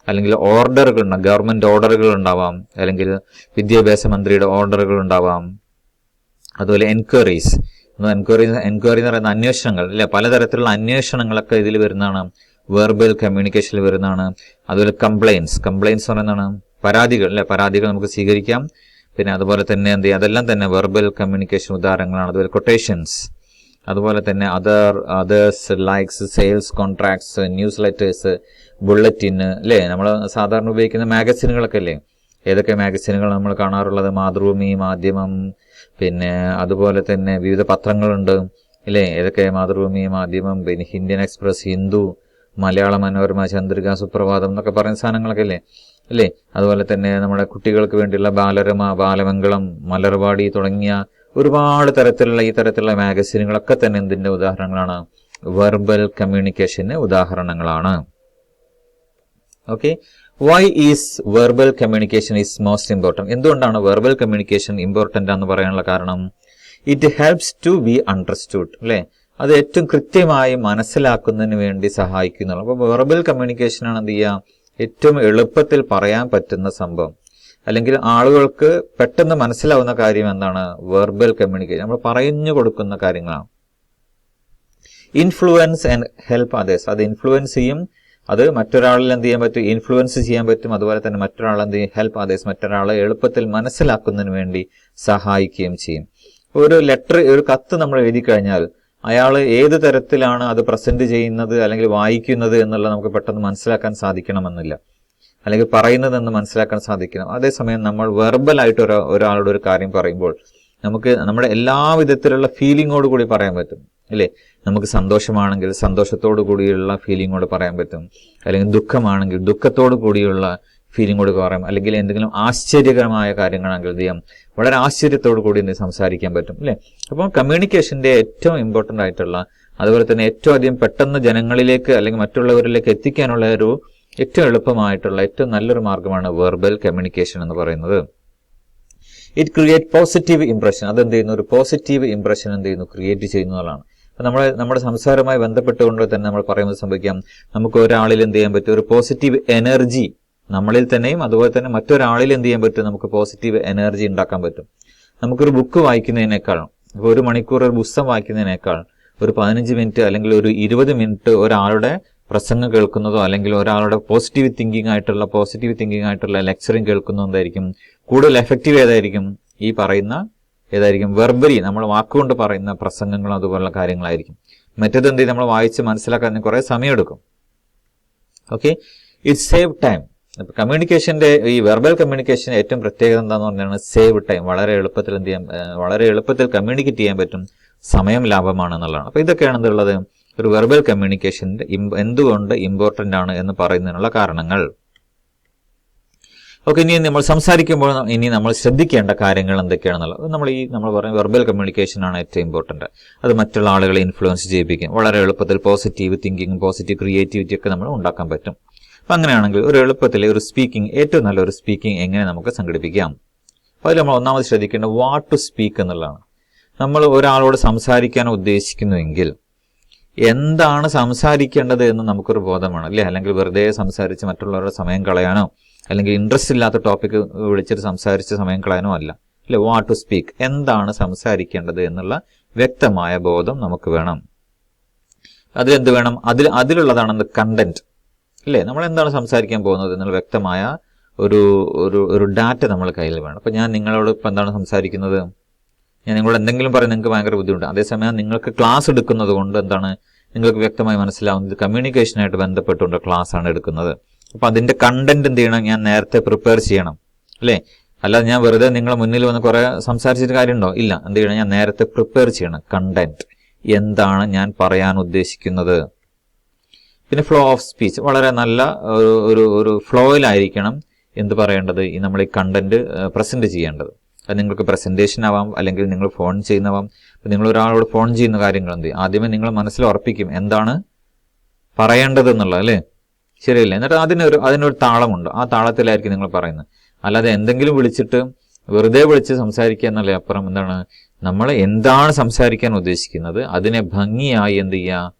അല്ലെങ്കിൽ ഓർഡറുകൾ ഉണ്ടാവും, ഗവൺമെന്റ് ഓർഡറുകൾ ഉണ്ടാവാം, അല്ലെങ്കിൽ വിദ്യാഭ്യാസ മന്ത്രിയുടെ ഓർഡറുകൾ ഉണ്ടാവാം. അതുപോലെ എൻക്വയറി എന്ന് പറയുന്ന അന്വേഷണങ്ങൾ അല്ലെ, പലതരത്തിലുള്ള അന്വേഷണങ്ങളൊക്കെ ഇതിൽ വരുന്നതാണ്, വെർബൽ കമ്മ്യൂണിക്കേഷനിൽ വരുന്നതാണ്. അതുപോലെ കംപ്ലൈൻസ് എന്ന് പറയുന്നതാണ് പരാതികൾ അല്ലെ, പരാതികൾ നമുക്ക് സ്വീകരിക്കാം. പിന്നെ അതുപോലെ തന്നെ എന്ത് ചെയ്യുക, അതെല്ലാം തന്നെ വെർബൽ കമ്മ്യൂണിക്കേഷൻ ഉദാഹരണങ്ങളാണ്. അതുപോലെ കൊട്ടേഷൻസ്, അതുപോലെ തന്നെ others likes, sales contracts, news letters, bulletin അല്ലേ, നമ്മൾ സാധാരണ ഉപയോഗിക്കുന്ന മാഗസിനുകളൊക്കെ അല്ലേ. ഏതൊക്കെ മാഗസിനുകൾ നമ്മൾ കാണാറുള്ളത്? മാതൃഭൂമി, മാധ്യമം, പിന്നെ അതുപോലെ തന്നെ വിവിധ പത്രങ്ങളുണ്ട് അല്ലേ. ഏതൊക്കെ? മാതൃഭൂമി, മാധ്യമം, പിന്നെ ഇന്ത്യൻ എക്സ്പ്രസ്, ഹിന്ദു, മലയാള മനോരമ, ചന്ദ്രിക, സുപ്രഭാതം എന്നൊക്കെ പറയുന്ന സാധനങ്ങളൊക്കെ അല്ലേ. അതുപോലെ തന്നെ നമ്മുടെ കുട്ടികൾക്ക് വേണ്ടിയുള്ള ബാലരമ, ബാലമംഗളം, മലർവാടി തുടങ്ങിയ ഒരുപാട് തരത്തിലുള്ള ഈ തരത്തിലുള്ള മാഗസിനുകളൊക്കെ തന്നെ എന്തിന്റെ ഉദാഹരണങ്ങളാണ്? വെർബൽ കമ്മ്യൂണിക്കേഷന് ഉദാഹരണങ്ങളാണ്. Okay, why is verbal communication is most important? എന്തുകൊണ്ടാണ് വെർബൽ കമ്മ്യൂണിക്കേഷൻ ഇമ്പോർട്ടൻ്റ് എന്ന് പറയാനുള്ള കാരണം? It helps to be understood അല്ലേ, അത് ഏറ്റവും കൃത്യമായി മനസ്സിലാക്കുന്നതിന് വേണ്ടി സഹായിക്കുന്നു. അപ്പോൾ വെർബൽ കമ്മ്യൂണിക്കേഷനാണ് എന്ത് ചെയ്യുക, ഏറ്റവും എളുപ്പത്തിൽ പറയാൻ പറ്റുന്ന സംഭവം, അല്ലെങ്കിൽ ആളുകൾക്ക് പെട്ടെന്ന് മനസ്സിലാവുന്ന കാര്യം എന്താണ്? വെർബൽ കമ്മ്യൂണിക്കേഷൻ നമ്മൾ പറഞ്ഞു കൊടുക്കുന്ന കാര്യങ്ങളാണ്. ഇൻഫ്ലുവൻസ് ആൻഡ് ഹെൽപ്പ് അതേഴ്സ്, അത് ഇൻഫ്ലുവൻസ് ചെയ്യും, അത് മറ്റൊരാളിൽ എന്ത് ചെയ്യാൻ പറ്റും? ഇൻഫ്ലുവൻസ് ചെയ്യാൻ പറ്റും. അതുപോലെ തന്നെ മറ്റൊരാൾ എന്ത് ചെയ്യും? ഹെൽപ്പ് അതേഴ്സ്, മറ്റൊരാളെ എളുപ്പത്തിൽ മനസ്സിലാക്കുന്നതിന് വേണ്ടി സഹായിക്കുകയും ചെയ്യും. ഒരു ലെറ്റർ, ഒരു കത്ത് നമ്മൾ എഴുതി കഴിഞ്ഞാൽ അയാൾ ഏത് തരത്തിലാണ് അത് പ്രസന്റ് ചെയ്യുന്നത് അല്ലെങ്കിൽ വായിക്കുന്നത് എന്നുള്ളത് നമുക്ക് പെട്ടെന്ന് മനസ്സിലാക്കാൻ സാധിക്കണമെന്നില്ല, അല്ലെങ്കിൽ പറയുന്നതെന്ന് മനസ്സിലാക്കാൻ സാധിക്കണം. അതേസമയം നമ്മൾ വെർബലായിട്ട് ഒരാളോട് ഒരു കാര്യം പറയുമ്പോൾ നമുക്ക് നമ്മുടെ എല്ലാ വിധത്തിലുള്ള ഫീലിങ്ങോട് കൂടി പറയാൻ പറ്റും അല്ലേ. നമുക്ക് സന്തോഷമാണെങ്കിൽ സന്തോഷത്തോടു കൂടിയുള്ള ഫീലിങ്ങോട് പറയാൻ പറ്റും, അല്ലെങ്കിൽ ദുഃഖമാണെങ്കിൽ ദുഃഖത്തോടു കൂടിയുള്ള ഫീലിങ്ങോട് പറയാം, അല്ലെങ്കിൽ എന്തെങ്കിലും ആശ്ചര്യകരമായ കാര്യങ്ങളാണെങ്കിൽ എന്ത് ചെയ്യാം, വളരെ ആശ്ചര്യത്തോടു കൂടി സംസാരിക്കാൻ പറ്റും അല്ലേ. അപ്പം കമ്മ്യൂണിക്കേഷന്റെ ഏറ്റവും ഇമ്പോർട്ടൻ്റ് ആയിട്ടുള്ള, അതുപോലെ തന്നെ ഏറ്റവും അധികം പെട്ടെന്ന് ജനങ്ങളിലേക്ക് അല്ലെങ്കിൽ മറ്റുള്ളവരിലേക്ക് എത്തിക്കാനുള്ള ഒരു ഏറ്റവും എളുപ്പമായിട്ടുള്ള ഏറ്റവും നല്ലൊരു മാർഗമാണ് വെർബൽ കമ്മ്യൂണിക്കേഷൻ എന്ന് പറയുന്നത്. ഇറ്റ് ക്രിയേറ്റ് പോസിറ്റീവ് ഇംപ്രഷൻ, അത് എന്ത് ചെയ്യുന്നു? ഒരു പോസിറ്റീവ് ഇംപ്രഷൻ എന്ത് ചെയ്യുന്നു? ക്രിയേറ്റ് ചെയ്യുന്നതാണ്. നമ്മുടെ സംസാരവുമായി ബന്ധപ്പെട്ടുകൊണ്ട് തന്നെ നമ്മൾ പറയുന്നത് സംഭവിക്കാം, നമുക്ക് ഒരാളിൽ എന്ത് ചെയ്യാൻ പറ്റും? ഒരു പോസിറ്റീവ് എനർജി നമ്മളിൽ തന്നെയും അതുപോലെ തന്നെ മറ്റൊരാളിൽ എന്ത് ചെയ്യാൻ പറ്റും? നമുക്ക് പോസിറ്റീവ് എനർജി ഉണ്ടാക്കാൻ പറ്റും. നമുക്കൊരു ബുക്ക് വായിക്കുന്നതിനേക്കാൾ, ഇപ്പോൾ 1 മണിക്കൂർ ഒരു പുസ്തകം വായിക്കുന്നതിനേക്കാൾ ഒരു 15 മിനിറ്റ് അല്ലെങ്കിൽ ഒരു 20 മിനിറ്റ് ഒരാളുടെ പ്രസംഗം കേൾക്കുന്നതോ അല്ലെങ്കിൽ ഒരാളുടെ പോസിറ്റീവ് തിങ്കിങ് ആയിട്ടുള്ള ലെക്ചറിങ് കേൾക്കുന്നതോ എന്തായിരിക്കും കൂടുതൽ എഫക്റ്റീവ്? ഏതായിരിക്കും? ഈ പറയുന്ന ഏതായിരിക്കും? വെർബലി നമ്മൾ വാക്കുകൊണ്ട് പറയുന്ന പ്രസംഗങ്ങളും അതുപോലുള്ള കാര്യങ്ങളായിരിക്കും. മറ്റേത് എന്ത് ചെയ്യും? നമ്മൾ വായിച്ച് മനസ്സിലാക്കാൻ കുറേ സമയമെടുക്കും. Okay, it save time. കമ്മ്യൂണിക്കേഷന്റെ ഈ വെർബൽ കമ്മ്യൂണിക്കേഷൻ ഏറ്റവും പ്രത്യേകത എന്താന്ന് പറഞ്ഞാൽ സേവ് ടൈം. വളരെ എളുപ്പത്തിൽ കമ്മ്യൂണിക്കേറ്റ് ചെയ്യാൻ പറ്റും, സമയം ലാഭമാണെന്നുള്ളതാണ്. അപ്പൊ ഇതൊക്കെയാണ് എന്തുള്ളത്? ഒരു വെർബൽ കമ്മ്യൂണിക്കേഷന്റെ എന്തുകൊണ്ട് ഇമ്പോർട്ടന്റ് ആണ് എന്ന് പറയുന്നതിനുള്ള കാരണങ്ങൾ. ഓക്കെ, ഇനി നമ്മൾ സംസാരിക്കുമ്പോൾ ഇനി നമ്മൾ ശ്രദ്ധിക്കേണ്ട കാര്യങ്ങൾ എന്തൊക്കെയാണെന്നുള്ളത് നമ്മൾ പറയുന്ന വെർബൽ കമ്മ്യൂണിക്കേഷൻ ആണ് ഏറ്റവും ഇമ്പോർട്ടന്റ്. അത് മറ്റുള്ള ആളുകളെ ഇൻഫ്ലുവൻസ് ചെയ്യിപ്പിക്കും. വളരെ എളുപ്പത്തിൽ പോസിറ്റീവ് തിങ്കിങ്ങും പോസിറ്റീവ് ക്രിയേറ്റിവിറ്റി ഒക്കെ നമ്മൾ ഉണ്ടാക്കാൻ പറ്റും. അപ്പം അങ്ങനെയാണെങ്കിൽ ഒരു എളുപ്പത്തിൽ ഒരു സ്പീക്കിംഗ്, ഏറ്റവും നല്ലൊരു സ്പീക്കിംഗ് എങ്ങനെ നമുക്ക് സംഘടിപ്പിക്കാം? അപ്പോൾ അതിൽ നമ്മൾ ഒന്നാമത് ശ്രദ്ധിക്കേണ്ടത് വാട്ട് ടു സ്പീക്ക് എന്നുള്ളതാണ്. നമ്മൾ ഒരാളോട് സംസാരിക്കാൻ ഉദ്ദേശിക്കുന്നുവെങ്കിൽ എന്താണ് സംസാരിക്കേണ്ടത് എന്ന് നമുക്കൊരു ബോധമാണ് അല്ലേ. അല്ലെങ്കിൽ വെറുതെ സംസാരിച്ച് മറ്റുള്ളവരുടെ സമയം കളയാനോ അല്ലെങ്കിൽ ഇൻട്രസ്റ്റ് ഇല്ലാത്ത ടോപ്പിക്ക് വിളിച്ചിട്ട് സംസാരിച്ച് സമയം കളയാനോ അല്ല അല്ലെ. വാട്ട് ടു സ്പീക്ക്, എന്താണ് സംസാരിക്കേണ്ടത് എന്നുള്ള വ്യക്തമായ ബോധം നമുക്ക് വേണം. അതിലെന്ത് വേണം? അതിലുള്ളതാണ് കണ്ടന്റ് അല്ലേ. നമ്മൾ എന്താണ് സംസാരിക്കാൻ പോകുന്നത് എന്നുള്ള വ്യക്തമായ ഒരു ഡാറ്റ നമ്മൾ കയ്യിൽ വേണം. അപ്പം ഞാൻ നിങ്ങളോട് ഇപ്പം എന്താണ് സംസാരിക്കുന്നത്, ഞാൻ നിങ്ങളോട് എന്തെങ്കിലും പറയാൻ നിങ്ങൾക്ക് ഭയങ്കര ബുദ്ധിമുട്ട്. അതേസമയം നിങ്ങൾക്ക് ക്ലാസ് എടുക്കുന്നത് കൊണ്ട് എന്താണ് നിങ്ങൾക്ക് വ്യക്തമായി മനസ്സിലാവുന്നത് കമ്മ്യൂണിക്കേഷനായിട്ട് ബന്ധപ്പെട്ടുകൊണ്ട് ക്ലാസ് ആണ് എടുക്കുന്നത്. അപ്പം അതിന്റെ കണ്ടന്റ് എന്ത് ചെയ്യണം? ഞാൻ നേരത്തെ പ്രിപ്പയർ ചെയ്യണം അല്ലേ. അല്ലാതെ ഞാൻ വെറുതെ നിങ്ങളെ മുന്നിൽ വന്ന് കുറെ സംസാരിച്ചിട്ട് കാര്യമുണ്ടോ? ഇല്ല. എന്ത് ചെയ്യണം? ഞാൻ നേരത്തെ പ്രിപ്പയർ ചെയ്യണം. കണ്ടന്റ് എന്താണ് ഞാൻ പറയാൻ ഉദ്ദേശിക്കുന്നത്. പിന്നെ ഫ്ലോ ഓഫ് സ്പീച്ച്, വളരെ നല്ല ഒരു ഫ്ലോയിലായിരിക്കണം എന്ത് പറയേണ്ടത്, നമ്മൾ ഈ കണ്ടന്റ് പ്രസന്റ് ചെയ്യേണ്ടത്. അത് നിങ്ങൾക്ക് പ്രസന്റേഷൻ ആവാം, അല്ലെങ്കിൽ നിങ്ങൾ ഫോൺ ചെയ്യുന്നവാം. നിങ്ങൾ ഒരാളോട് ഫോൺ ചെയ്യുന്ന കാര്യങ്ങൾ എന്ത് ആദ്യമേ നിങ്ങൾ മനസ്സിൽ ഉറപ്പിക്കും എന്താണ് പറയേണ്ടത് എന്നുള്ളത് അല്ലേ. ശരിയല്ല. എന്നിട്ട് അതിനൊരു താളമുണ്ട്, ആ താളത്തിലായിരിക്കും നിങ്ങൾ പറയുന്നത്. അല്ലാതെ എന്തെങ്കിലും വിളിച്ചിട്ട് വെറുതെ വിളിച്ച് സംസാരിക്കുക എന്നല്ല, അപ്പുറം എന്താണ് നമ്മൾ എന്താണ് സംസാരിക്കാൻ ഉദ്ദേശിക്കുന്നത് അതിനെ ഭംഗിയായി എന്ത് ചെയ്യുക,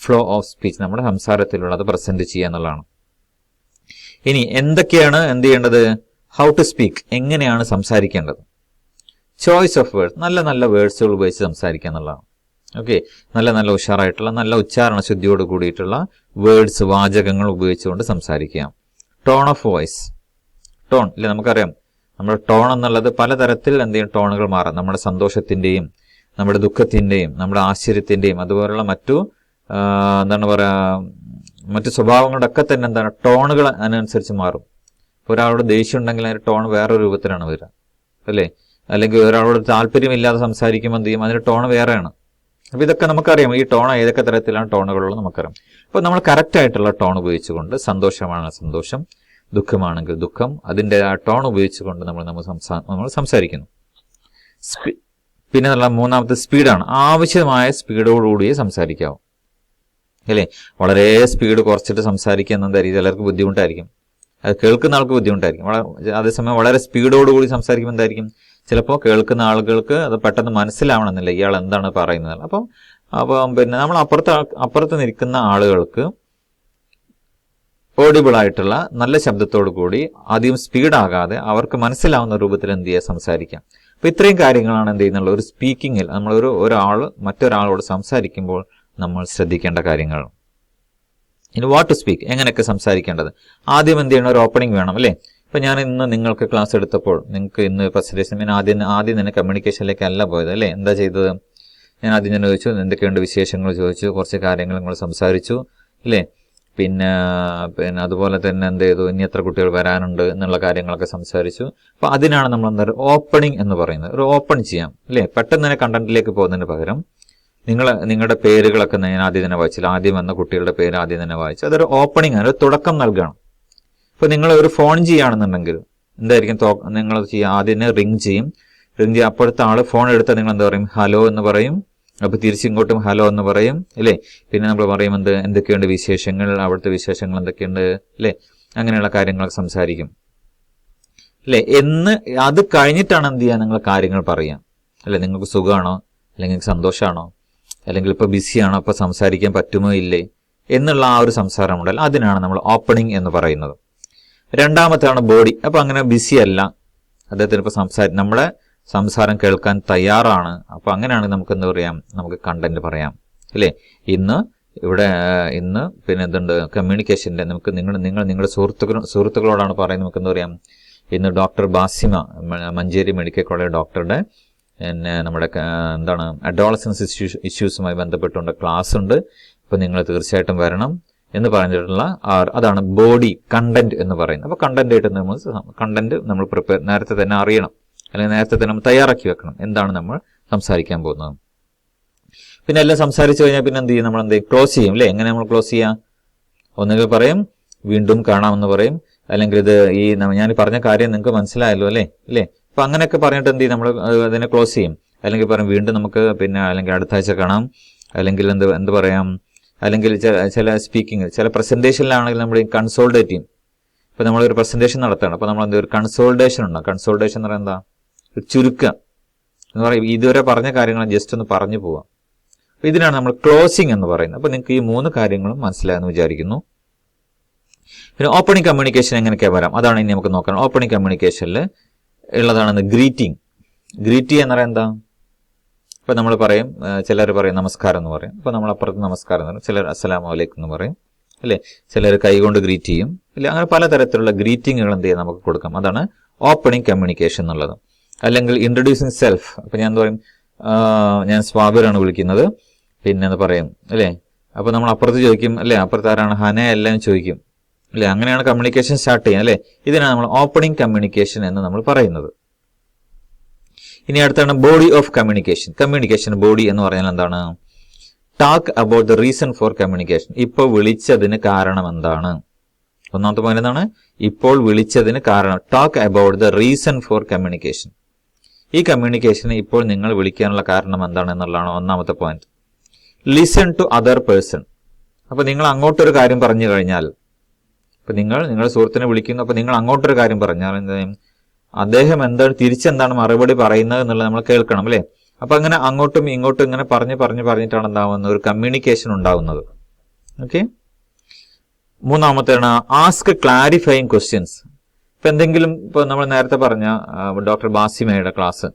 ഫ്ലോ ഓഫ് സ്പീച്ച് നമ്മുടെ സംസാരത്തിലുള്ള അത് പ്രസന്റ് ചെയ്യുക എന്നുള്ളതാണ്. ഇനി എന്തൊക്കെയാണ് എന്ത് ചെയ്യേണ്ടത്, ഹൗ ടു സ്പീക്ക്, എങ്ങനെയാണ് സംസാരിക്കേണ്ടത്. ചോയ്സ് ഓഫ് വേർഡ്സ്, നല്ല നല്ല വേർഡ്സുകൾ ഉപയോഗിച്ച് സംസാരിക്കുക എന്നുള്ളതാണ്. ഓക്കെ, നല്ല നല്ല ഉഷാറായിട്ടുള്ള നല്ല ഉച്ചാരണ ശുദ്ധിയോട് കൂടിയിട്ടുള്ള വേർഡ്സ്, വാചകങ്ങൾ ഉപയോഗിച്ചുകൊണ്ട് സംസാരിക്കുക. ടോൺ ഓഫ് വോയിസ്, ടോൺ ഇല്ല, നമുക്കറിയാം നമ്മുടെ ടോൺ എന്നുള്ളത് പലതരത്തിൽ എന്ത് ചെയ്യും, ടോണുകൾ മാറാം. നമ്മുടെ സന്തോഷത്തിന്റെയും നമ്മുടെ ദുഃഖത്തിന്റെയും നമ്മുടെ ആശ്ചര്യത്തിന്റെയും അതുപോലുള്ള മറ്റു എന്താണ് പറയുക, മറ്റു സ്വഭാവങ്ങളുടെ ഒക്കെ തന്നെ എന്താണ് ടോണുകൾ അതിനനുസരിച്ച് മാറും. ഒരാളോട് ദേഷ്യം ഉണ്ടെങ്കിൽ അതിന്റെ ടോൺ വേറൊരു രൂപത്തിലാണ് വരിക, അല്ലേ? അല്ലെങ്കിൽ ഒരാളോട് താല്പര്യമില്ലാതെ സംസാരിക്കുമ്പോൾ എന്ത് ചെയ്യും, അതിന്റെ ടോൺ വേറെയാണ്. അപ്പൊ ഇതൊക്കെ നമുക്കറിയാം, ഈ ടോൺ ഏതൊക്കെ തരത്തിലാണ് ടോണുകളുള്ളത് നമുക്കറിയാം. അപ്പൊ നമ്മൾ കറക്റ്റ് ആയിട്ടുള്ള ടോൺ ഉപയോഗിച്ചുകൊണ്ട്, സന്തോഷമാണെങ്കിൽ സന്തോഷം, ദുഃഖമാണെങ്കിൽ ദുഃഖം, അതിൻ്റെ ആ ടോൺ ഉപയോഗിച്ചുകൊണ്ട് നമ്മൾ സംസാരിക്കുന്നു. പിന്നെ നല്ല മൂന്നാമത്തെ സ്പീഡാണ്. ആവശ്യമായ സ്പീഡോടുകൂടിയേ സംസാരിക്കാവൂ, അല്ലേ? വളരെ സ്പീഡ് കുറച്ചിട്ട് സംസാരിക്കുക എന്നതായിരിക്കും ചിലർക്ക് ബുദ്ധിമുട്ടായിരിക്കും, അത് കേൾക്കുന്ന ആൾക്ക് ബുദ്ധിമുട്ടായിരിക്കും. അതേസമയം വളരെ സ്പീഡോടുകൂടി സംസാരിക്കുമ്പോൾ എന്തായിരിക്കും, ചിലപ്പോൾ കേൾക്കുന്ന ആളുകൾക്ക് അത് പെട്ടെന്ന് മനസ്സിലാവണമെന്നില്ല ഇയാൾ എന്താണ് പറയുന്നത്. അപ്പം പിന്നെ നമ്മൾ അപ്പുറത്ത് നിൽക്കുന്ന ആളുകൾക്ക് ഓഡിബിൾ ആയിട്ടുള്ള നല്ല ശബ്ദത്തോടു കൂടി അധികം സ്പീഡാകാതെ അവർക്ക് മനസ്സിലാവുന്ന രൂപത്തിൽ എന്ത് ചെയ്യുക, സംസാരിക്കാം. അപ്പൊ ഇത്രയും കാര്യങ്ങളാണ് എന്ത് ചെയ്യുന്നുള്ള ഒരു സ്പീക്കിങ്ങിൽ നമ്മൾ ഒരാൾ മറ്റൊരാളോട് സംസാരിക്കുമ്പോൾ നമ്മൾ ശ്രദ്ധിക്കേണ്ട കാര്യങ്ങൾ. ഇനി വാട്ട് ടു സ്പീക്ക്, എങ്ങനെയൊക്കെ സംസാരിക്കേണ്ടത്. ആദ്യം എന്ത് ചെയ്യണം, ഒരു ഓപ്പണിംഗ് വേണം, അല്ലേ? ഇപ്പൊ ഞാൻ ഇന്ന് നിങ്ങൾക്ക് ക്ലാസ് എടുത്തപ്പോൾ നിങ്ങൾക്ക് ഇന്ന് പ്രസന്റേഷൻ ഞാൻ ആദ്യം തന്നെ കമ്മ്യൂണിക്കേഷനിലേക്ക് അല്ല പോയത്, അല്ലേ? എന്താ ചെയ്തത്, ഞാൻ ആദ്യം തന്നെ ചോദിച്ചു എന്തൊക്കെയുണ്ട് വിശേഷങ്ങൾ ചോദിച്ചു, കുറച്ച് കാര്യങ്ങൾ നിങ്ങൾ സംസാരിച്ചു, അല്ലേ? പിന്നെ അതുപോലെ തന്നെ എന്ത് ചെയ്തു, ഇനി എത്ര കുട്ടികൾ വരാനുണ്ട് എന്നുള്ള കാര്യങ്ങളൊക്കെ സംസാരിച്ചു. അപ്പൊ അതിനാണ് നമ്മൾ എന്താ ഓപ്പണിംഗ് എന്ന് പറയുന്നത്. ഒരു ഓപ്പൺ ചെയ്യാം, അല്ലേ? പെട്ടെന്ന് തന്നെ കണ്ടന്റിലേക്ക് പോകുന്നതിന് പകരം നിങ്ങളുടെ പേരുകളൊക്കെ ഞാൻ ആദ്യം തന്നെ വായിച്ചില്ല, ആദ്യം വന്ന കുട്ടികളുടെ പേര് ആദ്യം തന്നെ വായിച്ചു. അതൊരു ഓപ്പണിംഗ് ആണ്, ഒരു തുടക്കം നൽകണം. ഇപ്പൊ നിങ്ങൾ ഒരു ഫോൺ ചെയ്യുകയാണെന്നുണ്ടെങ്കിൽ എന്തായിരിക്കും നിങ്ങൾ ചെയ്യുക, ആദ്യം തന്നെ റിങ് ചെയ്യും. അപ്പോഴത്തെ ആള് ഫോൺ എടുത്താൽ നിങ്ങൾ എന്താ പറയും, ഹലോ എന്ന് പറയും. അപ്പൊ തിരിച്ചിങ്ങോട്ടും ഹലോ എന്ന് പറയും, അല്ലേ? പിന്നെ നമ്മൾ പറയും എന്തൊക്കെയുണ്ട് വിശേഷങ്ങൾ, അവിടുത്തെ വിശേഷങ്ങൾ എന്തൊക്കെയുണ്ട്, അല്ലേ? അങ്ങനെയുള്ള കാര്യങ്ങളൊക്കെ സംസാരിക്കും, അല്ലേ? അത് കഴിഞ്ഞിട്ടാണ് എന്ത് ചെയ്യുക, നിങ്ങൾ കാര്യങ്ങൾ പറയാം, അല്ലെ? നിങ്ങൾക്ക് സുഖമാണോ, അല്ലെങ്കിൽ സന്തോഷമാണോ, അല്ലെങ്കിൽ ഇപ്പൊ ബിസിയാണോ, ഇപ്പൊ സംസാരിക്കാൻ പറ്റുമോ ഇല്ലേ എന്നുള്ള ആ ഒരു സംസാരമുണ്ടല്ലോ, അതിനാണ് നമ്മൾ ഓപ്പണിംഗ് എന്ന് പറയുന്നത്. രണ്ടാമത്താണ് ബോഡി. അപ്പൊ അങ്ങനെ ബിസി അല്ല, അദ്ദേഹത്തിന് ഇപ്പൊ നമ്മുടെ സംസാരം കേൾക്കാൻ തയ്യാറാണ്. അപ്പൊ അങ്ങനെയാണെങ്കിൽ നമുക്ക് എന്താ പറയാം, നമുക്ക് കണ്ടന്റ് പറയാം, അല്ലേ? ഇന്ന് പിന്നെ എന്തുണ്ട്, കമ്മ്യൂണിക്കേഷന്റെ നമുക്ക് നിങ്ങളുടെ സുഹൃത്തുക്കളോടാണ് പറയുന്നത്. നമുക്ക് എന്താ പറയാം, ഇന്ന് doctor Basima Manjeri medical college ഡോക്ടറുടെ നമ്മുടെ എന്താണ് അഡോളസൻസ് ഇഷ്യൂസുമായി ബന്ധപ്പെട്ടുകൊണ്ട് ക്ലാസ് ഉണ്ട്, അപ്പൊ നിങ്ങൾ തീർച്ചയായിട്ടും വരണം എന്ന് പറഞ്ഞിട്ടുള്ള അതാണ് ബോഡി കണ്ടന്റ് എന്ന് പറയുന്നത്. അപ്പൊ കണ്ടന്റ് നമ്മൾ നേരത്തെ തന്നെ അറിയണം, അല്ലെങ്കിൽ നേരത്തെ തന്നെ നമ്മൾ തയ്യാറാക്കി വെക്കണം, എന്താണ് നമ്മൾ സംസാരിക്കാൻ പോകുന്നത്. പിന്നെ എല്ലാം സംസാരിച്ചു കഴിഞ്ഞാൽ പിന്നെ എന്ത് ചെയ്യും, നമ്മൾ ക്ലോസ് ചെയ്യും, അല്ലേ? എങ്ങനെ നമ്മൾ ക്ലോസ് ചെയ്യാം, ഒന്നുകിൽ പറയും വീണ്ടും കാണാമെന്ന് പറയും, അല്ലെങ്കിൽ ഞാൻ പറഞ്ഞ കാര്യം നിങ്ങൾക്ക് മനസ്സിലായല്ലോ, അല്ലേ? അപ്പൊ അങ്ങനെയൊക്കെ പറഞ്ഞിട്ട് എന്ത് ചെയ്യും, നമ്മൾ അതിനെ ക്ലോസ് ചെയ്യും. അല്ലെങ്കിൽ പറയും വീണ്ടും നമുക്ക് അല്ലെങ്കിൽ അടുത്ത ആഴ്ച കാണാം, അല്ലെങ്കിൽ എന്ത് പറയാം, അല്ലെങ്കിൽ ചില സ്പീക്കിംഗ് ചില പ്രസന്റേഷനിലാണെങ്കിൽ നമ്മൾ കൺസോൾട്ടേറ്റ് ചെയ്യും. ഇപ്പൊ നമ്മളൊരു പ്രസന്റേഷൻ നടത്തുകയാണ്, അപ്പൊ നമ്മൾ ഒരു കൺസോൾട്ടേഷൻ ഉണ്ടാകും. കൺസോൾട്ടേഷൻ എന്ന് പറയുന്നത് എന്താ, ചുരുക്കുക എന്ന് പറയും. ഇതുവരെ പറഞ്ഞ കാര്യങ്ങൾ ജസ്റ്റ് ഒന്ന് പറഞ്ഞു പോവാം. അപ്പൊ ഇതിനാണ് നമ്മൾ ക്ലോസിംഗ് എന്ന് പറയുന്നത്. അപ്പൊ നിങ്ങൾക്ക് ഈ 3 കാര്യങ്ങളും മനസ്സിലായെന്ന് വിചാരിക്കുന്നു. പിന്നെ ഓപ്പണിംഗ് കമ്മ്യൂണിക്കേഷൻ എങ്ങനെയൊക്കെയാണ് വരാം, അതാണ് ഇനി നമുക്ക് നോക്കണം. ഓപ്പണിംഗ് കമ്മ്യൂണിക്കേഷനിൽ ഉള്ളതാണ് ഗ്രീറ്റിംഗ്. ഗ്രീറ്റ് എന്ന് പറയുന്നത് എന്താ, ഇപ്പൊ നമ്മൾ പറയും, ചിലർ പറയും നമസ്കാരം എന്ന് പറയും. അപ്പൊ നമ്മൾ അപ്പുറത്ത് നമസ്കാരം എന്ന് പറയും, ചിലർ അസ്സലാമു അലൈക്കും എന്ന് പറയും, അല്ലെ? ചിലർ കൈകൊണ്ട് ഗ്രീറ്റ് ചെയ്യും, ഇല്ല? അങ്ങനെ പലതരത്തിലുള്ള ഗ്രീറ്റിങ്ങുകൾ എന്ത് ചെയ്യാം, നമുക്ക് കൊടുക്കാം. അതാണ് ഓപ്പണിംഗ് കമ്മ്യൂണിക്കേഷൻ എന്നുള്ളത്. അല്ലെങ്കിൽ ഇൻട്രൊഡ്യൂസിങ് സെൽഫ്. അപ്പൊ ഞാൻ പറയും, ഞാൻ സ്വാബിറാണ് വിളിക്കുന്നത്, പിന്നെ എന്ന് പറയും, അല്ലേ? അപ്പൊ നമ്മൾ അപ്പുറത്ത് ചോദിക്കും, അല്ലെ? അപ്പുറത്ത് ആരാണ്, ഹന എല്ലാം ചോദിക്കും, അല്ലെ? അങ്ങനെയാണ് കമ്മ്യൂണിക്കേഷൻ സ്റ്റാർട്ട് ചെയ്യുന്നത്, അല്ലെ? ഇതിനാണ് നമ്മൾ ഓപ്പണിംഗ് കമ്മ്യൂണിക്കേഷൻ എന്ന് നമ്മൾ പറയുന്നത്. ഇനി അടുത്താണ് body of communication. Communication body എന്ന് പറഞ്ഞാൽ എന്താണ്, talk about the reason for communication. ഇപ്പോൾ വിളിച്ചതിന് കാരണം എന്താണ്. ഒന്നാമത്തെ പോയിന്റ് എന്താണ്, ഇപ്പോൾ വിളിച്ചതിന് കാരണം. Talk about the reason for communication. ഈ കമ്മ്യൂണിക്കേഷന് ഇപ്പോൾ നിങ്ങൾ വിളിക്കാനുള്ള കാരണം എന്താണ് എന്നുള്ളതാണ് ഒന്നാമത്തെ point. Listen to other person. അപ്പൊ നിങ്ങൾ അങ്ങോട്ടൊരു കാര്യം പറഞ്ഞു കഴിഞ്ഞാൽ ഇപ്പം നിങ്ങളുടെ സുഹൃത്തിനെ വിളിക്കുന്നു, അപ്പം നിങ്ങൾ അങ്ങോട്ടൊരു കാര്യം പറഞ്ഞാൽ എന്ത് ചെയ്യും, അദ്ദേഹം എന്താണ് തിരിച്ചെന്താണ് മറുപടി പറയുന്നത് എന്നുള്ളത് നമ്മൾ കേൾക്കണം അല്ലേ. അപ്പം അങ്ങനെ അങ്ങോട്ടും ഇങ്ങോട്ടും ഇങ്ങനെ പറഞ്ഞിട്ടാണ് എന്താവുന്നത്, ഒരു കമ്മ്യൂണിക്കേഷൻ ഉണ്ടാവുന്നത്. ഓക്കെ. മൂന്നാമത്തേതാണ് ആസ്ക് ക്ലാരിഫയിങ് ക്വസ്റ്റ്യൻസ്. ഇപ്പം എന്തെങ്കിലും ഇപ്പോൾ നമ്മൾ നേരത്തെ പറഞ്ഞ ഡോക്ടർ ബാസിമയുടെ ക്ലാസ്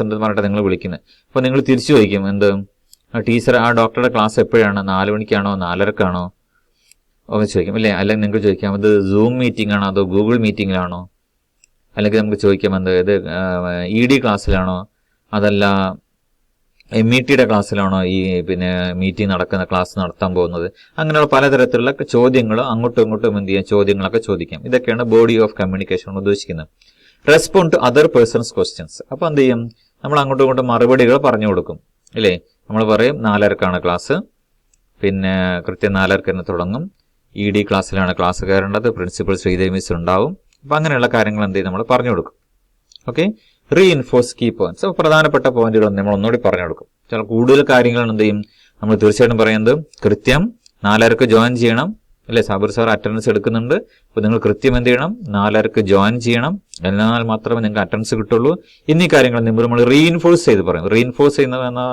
ഉണ്ടെന്ന് പറഞ്ഞിട്ട് നിങ്ങൾ വിളിക്കുന്നത്. അപ്പോൾ നിങ്ങൾ തിരിച്ചു ചോദിക്കും, എന്ത് ടീച്ചർ ആ ഡോക്ടറുടെ ക്ലാസ് എപ്പോഴാണ്, 4 മണിക്കാണോ 4:30ക്കാണോ ഒക്കെ ചോദിക്കും അല്ലേ. അല്ലെങ്കിൽ നിങ്ങൾക്ക് ചോദിക്കാം, ഇത് സൂം മീറ്റിംഗ് ആണോ അതോ ഗൂഗിൾ മീറ്റിങ്ങിലാണോ, അല്ലെങ്കിൽ നമുക്ക് ചോദിക്കാം ഇത് ED ക്ലാസ്സിലാണോ അതല്ല METയുടെ ക്ലാസ്സിലാണോ ഈ മീറ്റിംഗ് ക്ലാസ് നടത്താൻ പോകുന്നത്. അങ്ങനെയുള്ള പലതരത്തിലുള്ള ചോദ്യങ്ങൾ അങ്ങോട്ടും ഇങ്ങോട്ടും എന്ത് ചെയ്യാം, ചോദ്യങ്ങളൊക്കെ ചോദിക്കാം. ഇതൊക്കെയാണ് ബോഡി ഓഫ് കമ്മ്യൂണിക്കേഷൻ ഉദ്ദേശിക്കുന്നത്. Respond to other persons questions. അപ്പോൾ എന്ത് ചെയ്യും, നമ്മൾ അങ്ങോട്ടും ഇങ്ങോട്ടും മറുപടികൾ പറഞ്ഞു കൊടുക്കും അല്ലേ. നമ്മൾ പറയും 4:30ക്കാണ് ക്ലാസ്, കൃത്യം 4:30 തന്നെ തുടങ്ങും, ED ക്ലാസ്സിലാണ് ക്ലാസ് കയറേണ്ടത്, പ്രിൻസിപ്പൽ ശ്രീദേവി മിസ് ഉണ്ടാവും. അപ്പം അങ്ങനെയുള്ള കാര്യങ്ങൾ എന്ത് ചെയ്യും, നമ്മൾ പറഞ്ഞു കൊടുക്കും. ഓക്കെ. Reinforce key points. അപ്പോൾ പ്രധാനപ്പെട്ട പോയിന്റുകൾ നമ്മൾ ഒന്നുകൂടി പറഞ്ഞു കൊടുക്കും. ചില കൂടുതൽ കാര്യങ്ങൾ എന്ത് ചെയ്യും, നമ്മൾ തീർച്ചയായിട്ടും പറയുന്നത് കൃത്യം 4:30ക്ക് ജോയിൻ ചെയ്യണം അല്ലേ. സാബിർ സാർ അറ്റൻഡൻസ് എടുക്കുന്നുണ്ട്, അപ്പോൾ നിങ്ങൾ കൃത്യം എന്ത് ചെയ്യണം, 4:30ക്ക് ജോയിൻ ചെയ്യണം, എന്നാൽ മാത്രമേ നിങ്ങൾക്ക് അറ്റൻഡൻസ് കിട്ടുള്ളൂ. എന്നീ കാര്യങ്ങൾ നമ്മൾ റീഇൻഫോഴ്സ് ചെയ്ത് പറയും. റീഇൻഫോഴ്സ് ചെയ്യുന്ന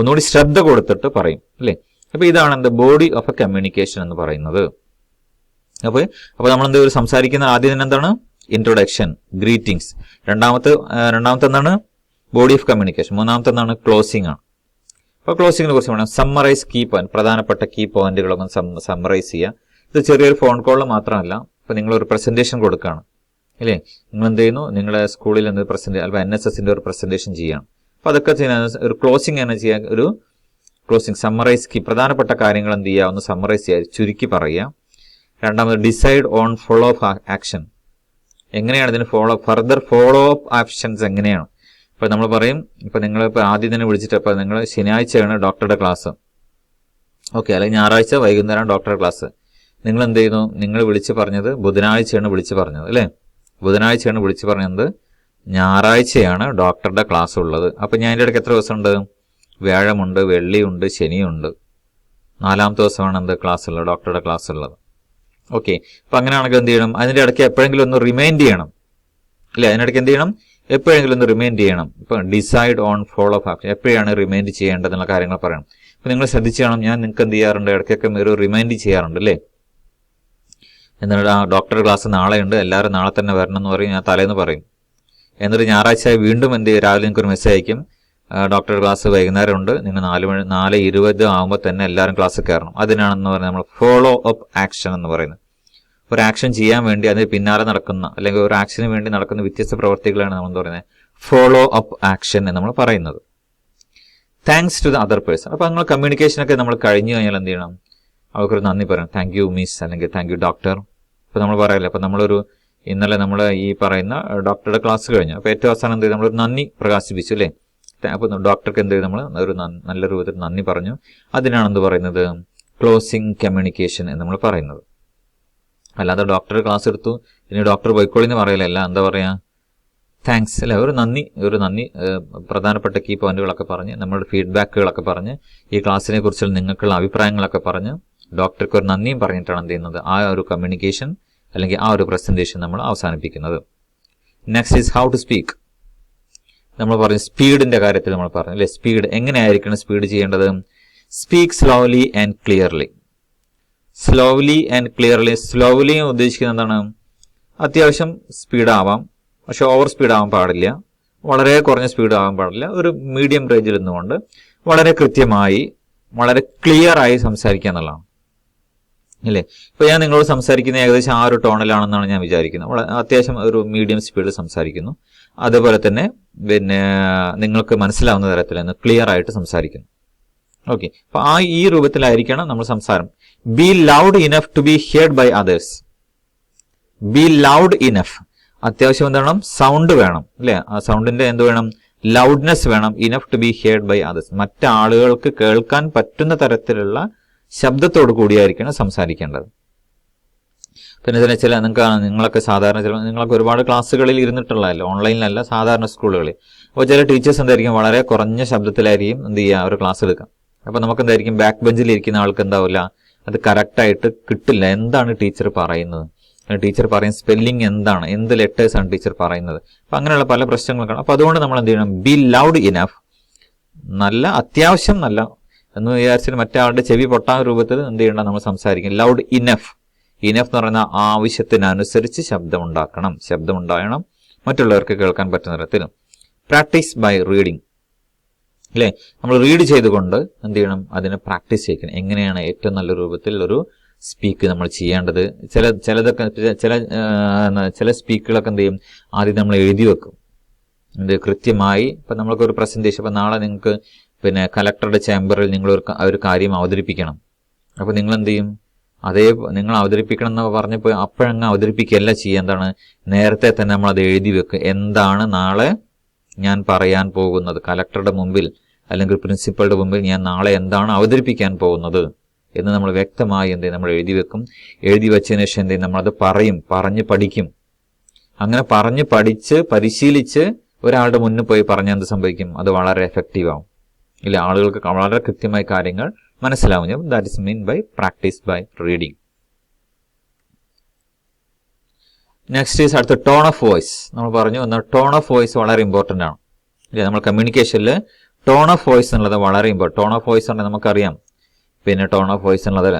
ഒന്നുകൂടി ശ്രദ്ധ കൊടുത്തിട്ട് പറയും അല്ലേ. അപ്പോൾ ഇതാണ് ബോഡി ഓഫ് എ കമ്മ്യൂണിക്കേഷൻ എന്ന് പറയുന്നത്. അപ്പോൾ നമ്മൾ സംസാരിക്കുന്ന ആദ്യം തന്നെ എന്താണ്, ഇൻട്രൊഡക്ഷൻ, ഗ്രീറ്റിംഗ്സ്. രണ്ടാമത്തെ എന്താണ്, ബോഡി ഓഫ് കമ്മ്യൂണിക്കേഷൻ. മൂന്നാമത്തെ എന്താണ്, ക്ലോസിംഗ് ആണ്. അപ്പോൾ ക്ലോസിംഗിനെ കുറിച്ച് പറയാം. സമ്മറൈസ് കീ പോയിന്റ്, പ്രധാനപ്പെട്ട കീ പോയിന്റുകളൊക്കെ സമ്മറൈസ് ചെയ്യുക. ഇത് ചെറിയൊരു ഫോൺ കോളിൽ മാത്രമല്ല, ഇപ്പോൾ നിങ്ങളൊരു പ്രസന്റേഷൻ കൊടുക്കുകയാണ് അല്ലേ. നിങ്ങൾ എന്ത് ചെയ്യുന്നു, നിങ്ങളുടെ സ്കൂളിൽ അല്ലെങ്കിൽ NSSന്റെ ഒരു പ്രസന്റേഷൻ ചെയ്യുകയാണ്. അപ്പോൾ അതൊക്കെ ചെയ്യാൻ ഒരു ക്ലോസിംഗ് ആണ് ചെയ്യുക. ഒരു ക്ലോസിംഗ്, സമ്മറൈസ് കീ, പ്രധാനപ്പെട്ട കാര്യങ്ങൾ എന്ത് ചെയ്യുക, ഒന്ന് സമ്മറൈസ് ചെയ്യുക, ചുരുക്കി പറയുക. രണ്ടാമത് decide on follow up action. എങ്ങനെയാണ് ഇതിന് ഫർദർ ഫോളോ അപ്പ് ആക്ഷൻസ് എങ്ങനെയാണ്. ഇപ്പോൾ നമ്മൾ പറയും, ഇപ്പോൾ നിങ്ങളിപ്പോൾ ആദ്യം തന്നെ വിളിച്ചിട്ട്, അപ്പോൾ നിങ്ങൾ ശനിയാഴ്ചയാണ് ഡോക്ടറുടെ ക്ലാസ്, ഓക്കെ, അല്ലെങ്കിൽ ഞായറാഴ്ച വൈകുന്നേരം ഡോക്ടറുടെ ക്ലാസ്. നിങ്ങൾ എന്ത് ചെയ്യുന്നു, നിങ്ങൾ വിളിച്ച് പറഞ്ഞത് ബുധനാഴ്ചയാണ് വിളിച്ച് പറഞ്ഞത് അല്ലേ. ബുധനാഴ്ചയാണ് വിളിച്ച് പറഞ്ഞത്, ഞായറാഴ്ചയാണ് ഡോക്ടറുടെ ക്ലാസ് ഉള്ളത്. അപ്പം ഞാൻ അതിൻ്റെ ഇടയ്ക്ക് എത്ര ദിവസമുണ്ട്, വ്യാഴമുണ്ട്, വെള്ളിയുണ്ട്, ശനിയുണ്ട്, 4ാമത്തെ ദിവസമാണ് ക്ലാസ് ഉള്ളത്, ഡോക്ടറുടെ ക്ലാസ് ഉള്ളത്. ഓക്കെ. അപ്പം അങ്ങനെയാണെങ്കിൽ എന്ത് ചെയ്യണം, അതിൻ്റെ ഇടയ്ക്ക് എപ്പോഴെങ്കിലും ഒന്ന് റിമൈൻഡ് ചെയ്യണം അല്ലേ. അതിനിടയ്ക്ക് എന്ത് ചെയ്യണം, എപ്പോഴെങ്കിലും ഒന്ന് റിമൈൻഡ് ചെയ്യണം. ഇപ്പം decide on follow up action, എപ്പോഴാണ് റിമൈൻഡ് ചെയ്യേണ്ടതെന്നുള്ള കാര്യങ്ങൾ പറയണം. അപ്പം നിങ്ങൾ ശ്രദ്ധിച്ച് കാണാം, ഞാൻ നിങ്ങൾക്ക് എന്ത് ചെയ്യാറുണ്ട്, ഇടയ്ക്കൊക്കെ ഒരു റിമൈൻഡ് ചെയ്യാറുണ്ട് അല്ലേ. എന്നിട്ട് ആ ഡോക്ടർ ക്ലാസ് നാളെയുണ്ട്, എല്ലാവരും നാളെ തന്നെ വരണം എന്ന് പറയും, ഞാൻ തലേന്ന് പറയും. എന്നിട്ട് ഞായറാഴ്ച വീണ്ടും എന്ത് ചെയ്യും, രാവിലെ നിങ്ങൾക്ക് ഒരു മെസ്സേജ് അയക്കും, ഡോക്ടർ ക്ലാസ് വൈകുന്നേരം ഉണ്ട്, നിങ്ങൾ 4:20 ആകുമ്പോൾ തന്നെ എല്ലാവരും ക്ലാസ്സിൽ കയറണം. അതിനാണെന്ന് പറയുന്നത് നമ്മൾ ഫോളോ അപ്പ് ആക്ഷൻ എന്ന് പറയുന്നത്. ഒരു ആക്ഷൻ ചെയ്യാൻ വേണ്ടി അതിന് പിന്നാലെ നടക്കുന്ന, അല്ലെങ്കിൽ ഒരു ആക്ഷന് വേണ്ടി നടക്കുന്ന വ്യത്യസ്ത പ്രവർത്തികളാണ് നമ്മൾ പറയുന്നത് ഫോളോ അപ്പ് ആക്ഷൻ എന്ന് നമ്മൾ പറയുന്നത്. Thanks to the other person. അപ്പോൾ നിങ്ങൾ കമ്മ്യൂണിക്കേഷനൊക്കെ നമ്മൾ കഴിഞ്ഞു കഴിഞ്ഞാൽ എന്ത് ചെയ്യണം, അവർക്കൊരു നന്ദി പറയണം. താങ്ക് യു മിസ്, അല്ലെങ്കിൽ താങ്ക് യു ഡോക്ടർ. ഇപ്പോൾ നമ്മൾ പറയില്ല, അപ്പോൾ നമ്മളൊരു ഇന്നലെ നമ്മൾ ഈ പറയുന്ന ഡോക്ടറുടെ ക്ലാസ് കഴിഞ്ഞു, അപ്പോൾ ഏറ്റവും അവസാനം എന്ത് ചെയ്തു, നമ്മളൊരു നന്ദി പ്രകാശിപ്പിച്ചു അല്ലേ. അപ്പോൾ ഡോക്ടർക്ക് എന്ത് ചെയ്തു, നമ്മൾ ഒരു നല്ല രൂപത്തിൽ നന്ദി പറഞ്ഞു. അതിനാണെന്ത് പറയുന്നത്, ക്ലോസിംഗ് കമ്മ്യൂണിക്കേഷൻ എന്ന് നമ്മൾ പറയുന്നത്. അല്ലാതെ ഡോക്ടർ ക്ലാസ് എടുത്തു ഇനി ഡോക്ടർ പോയിക്കോളിന്ന് പറയലല്ല, എന്താ പറയുക, താങ്ക്സ് അല്ലേ. ഒരു നന്ദി പ്രധാനപ്പെട്ട കീ പോയിന്റുകളൊക്കെ പറഞ്ഞ്, നമ്മുടെ ഫീഡ്ബാക്കുകളൊക്കെ പറഞ്ഞ്, ഈ ക്ലാസ്സിനെ കുറിച്ചുള്ള നിങ്ങൾക്കുള്ള അഭിപ്രായങ്ങളൊക്കെ പറഞ്ഞ്, ഡോക്ടർക്ക് ഒരു നന്ദിയും പറഞ്ഞിട്ടാണ് എന്ത് ചെയ്യുന്നത്, ആ ഒരു കമ്മ്യൂണിക്കേഷൻ അല്ലെങ്കിൽ ആ ഒരു പ്രസന്റേഷൻ നമ്മൾ അവസാനിപ്പിക്കുന്നത്. Next is how to speak. നമ്മൾ പറഞ്ഞു സ്പീഡിന്റെ കാര്യത്തിൽ നമ്മൾ പറഞ്ഞു അല്ലെ. സ്പീഡ് എങ്ങനെയായിരിക്കണം സ്പീഡ് ചെയ്യേണ്ടത്, speak slowly and clearly. Slowly and clearly. Slowly ഉദ്ദേശിക്കുന്നത് എന്താണ്, അത്യാവശ്യം സ്പീഡാവാം, പക്ഷെ ഓവർ സ്പീഡ് ആവാൻ പാടില്ല, വളരെ കുറഞ്ഞ സ്പീഡ് ആവാൻ പാടില്ല, ഒരു മീഡിയം റേഞ്ചിൽ നിന്നുകൊണ്ട് വളരെ കൃത്യമായി വളരെ ക്ലിയർ ആയി സംസാരിക്കുക എന്നുള്ളതാണ് അല്ലേ. ഇപ്പൊ ഞാൻ നിങ്ങളോട് സംസാരിക്കുന്ന ഏകദേശം ആ ഒരു ടോണിലാണെന്നാണ് ഞാൻ വിചാരിക്കുന്നത്. അത്യാവശ്യം ഒരു മീഡിയം സ്പീഡിൽ സംസാരിക്കുന്നു, അതുപോലെ തന്നെ നിങ്ങൾക്ക് മനസ്സിലാവുന്ന തരത്തിൽ ക്ലിയർ ആയിട്ട് സംസാരിക്കുന്നു. ഓക്കെ. അപ്പൊ ഈ രൂപത്തിലായിരിക്കണം നമ്മൾ സംസാരം. Be loud enough to be heard by others. Be loud enough, അത്യാവശ്യം എന്ത് വേണം, സൗണ്ട് വേണം അല്ലെ. ആ സൗണ്ടിന്റെ എന്ത് വേണം, ലൗഡ്നെസ് വേണം. Enough to be heard by others, മറ്റാളുകൾക്ക് കേൾക്കാൻ പറ്റുന്ന തരത്തിലുള്ള ശബ്ദത്തോടു കൂടിയായിരിക്കണം സംസാരിക്കേണ്ടത്. പിന്നെ ചില നിങ്ങളൊക്കെ സാധാരണ നിങ്ങളൊക്കെ ഒരുപാട് ക്ലാസ്സുകളിൽ ഇരുന്നിട്ടുള്ളതല്ലോ, ഓൺലൈനിലല്ല, സാധാരണ സ്കൂളുകളിൽ. അപ്പോൾ ചില ടീച്ചേഴ്സ് എന്തായിരിക്കും വളരെ കുറഞ്ഞ ശബ്ദത്തിലായിരിക്കും എന്ത് ചെയ്യുക ഒരു ക്ലാസ് എടുക്കാം. അപ്പോൾ നമുക്ക് എന്തായിരിക്കും, ബാക്ക് ബെഞ്ചിൽ ഇരിക്കുന്ന ആൾക്ക് എന്താവില്ല, അത് കറക്റ്റായിട്ട് കിട്ടില്ല. എന്താണ് ടീച്ചർ പറയുന്നത്, ടീച്ചർ പറയുന്ന സ്പെല്ലിംഗ് എന്താണ്, എന്ത് ലെറ്റേഴ്സാണ് ടീച്ചർ പറയുന്നത്. അപ്പം അങ്ങനെയുള്ള പല പ്രശ്നങ്ങളൊക്കെ. അപ്പം അതുകൊണ്ട് നമ്മൾ എന്ത് ചെയ്യണം, ബി ലൗഡ് ഇനഫ്, നല്ല അത്യാവശ്യം നല്ല എന്ന് വിചാരിച്ചിട്ട് മറ്റേ ആളുടെ ചെവി പൊട്ടാൻ രൂപത്തിൽ എന്ത് ചെയ്യണം, നമ്മൾ സംസാരിക്കും. ലൗഡ് ഇനഫ്, ഇനഫ് എന്ന് പറയുന്ന ആവശ്യത്തിനനുസരിച്ച് ശബ്ദമുണ്ടാകണം, മറ്റുള്ളവർക്ക് കേൾക്കാൻ പറ്റുന്ന തരത്തിൽ. പ്രാക്ടീസ് ബൈ റീഡിങ്, അല്ലേ? നമ്മൾ റീഡ് ചെയ്തുകൊണ്ട് എന്ത് ചെയ്യണം, അതിനെ പ്രാക്ടീസ് ചെയ്യിക്കണം. എങ്ങനെയാണ് ഏറ്റവും നല്ല രൂപത്തിൽ ഒരു സ്പീക്ക് നമ്മൾ ചെയ്യേണ്ടത്. ചില സ്പീക്കുകളൊക്കെ എന്ത് ചെയ്യും, ആദ്യം നമ്മൾ എഴുതി വെക്കും. ഇത് കൃത്യമായി ഇപ്പം നമ്മൾക്കൊരു പ്രസന്റേഷൻ, ഇപ്പം നാളെ നിങ്ങൾക്ക് പിന്നെ കലക്ടറുടെ ചേംബറിൽ നിങ്ങൾ ഒരു കാര്യം അവതരിപ്പിക്കണം. അപ്പോൾ നിങ്ങൾ എന്ത് ചെയ്യും, നിങ്ങൾ അവതരിപ്പിക്കണം എന്ന് പറഞ്ഞപ്പോൾ അപ്പോഴങ്ങ് അവതരിപ്പിക്കുകയല്ല ചെയ്യുക. എന്താണ്, നേരത്തെ തന്നെ നമ്മൾ അത് എഴുതി വെക്കുക. എന്താണ് നാളെ ഞാൻ പറയാൻ പോകുന്നത്, കലക്ടറുടെ മുമ്പിൽ അല്ലെങ്കിൽ പ്രിൻസിപ്പളുടെ മുമ്പിൽ ഞാൻ നാളെ എന്താണ് അവതരിപ്പിക്കാൻ പോകുന്നത് എന്ന് നമ്മൾ വ്യക്തമായി എന്ത് ചെയ്യും, നമ്മൾ എഴുതി വെക്കും. എഴുതി വെച്ചതിന് ശേഷം എന്ത് ചെയ്യും, നമ്മളത് പറഞ്ഞ് പഠിക്കും. അങ്ങനെ പറഞ്ഞ് പഠിച്ച് പരിശീലിച്ച് ഒരാളുടെ മുന്നിൽ പോയി പറഞ്ഞാൽ എന്ത് സംഭവിക്കും, അത് വളരെ എഫക്റ്റീവ് ആവും. ഇല്ല, ആളുകൾക്ക് വളരെ കൃത്യമായി കാര്യങ്ങൾ മനസ്സിലാവും. That is mean by practice by reading. Next is അടുത്ത ടോൺ ഓഫ് വോയിസ്. നമ്മൾ പറഞ്ഞു ടോൺ ഓഫ് വോയിസ് വളരെ ഇമ്പോർട്ടൻ്റ് ആണ്. ഇല്ലേ, നമ്മൾ കമ്മ്യൂണിക്കേഷനിൽ ടോൺ ഓഫ് വോയിസ് എന്നുള്ളത് വളരെ ഇമ്പോർട്ടൻ്റ്. ടോൺ ഓഫ് വോയിസ് ഉണ്ടെങ്കിൽ നമുക്കറിയാം. പിന്നെ ടോൺ ഓഫ് വോയിസ് എന്നുള്ളത്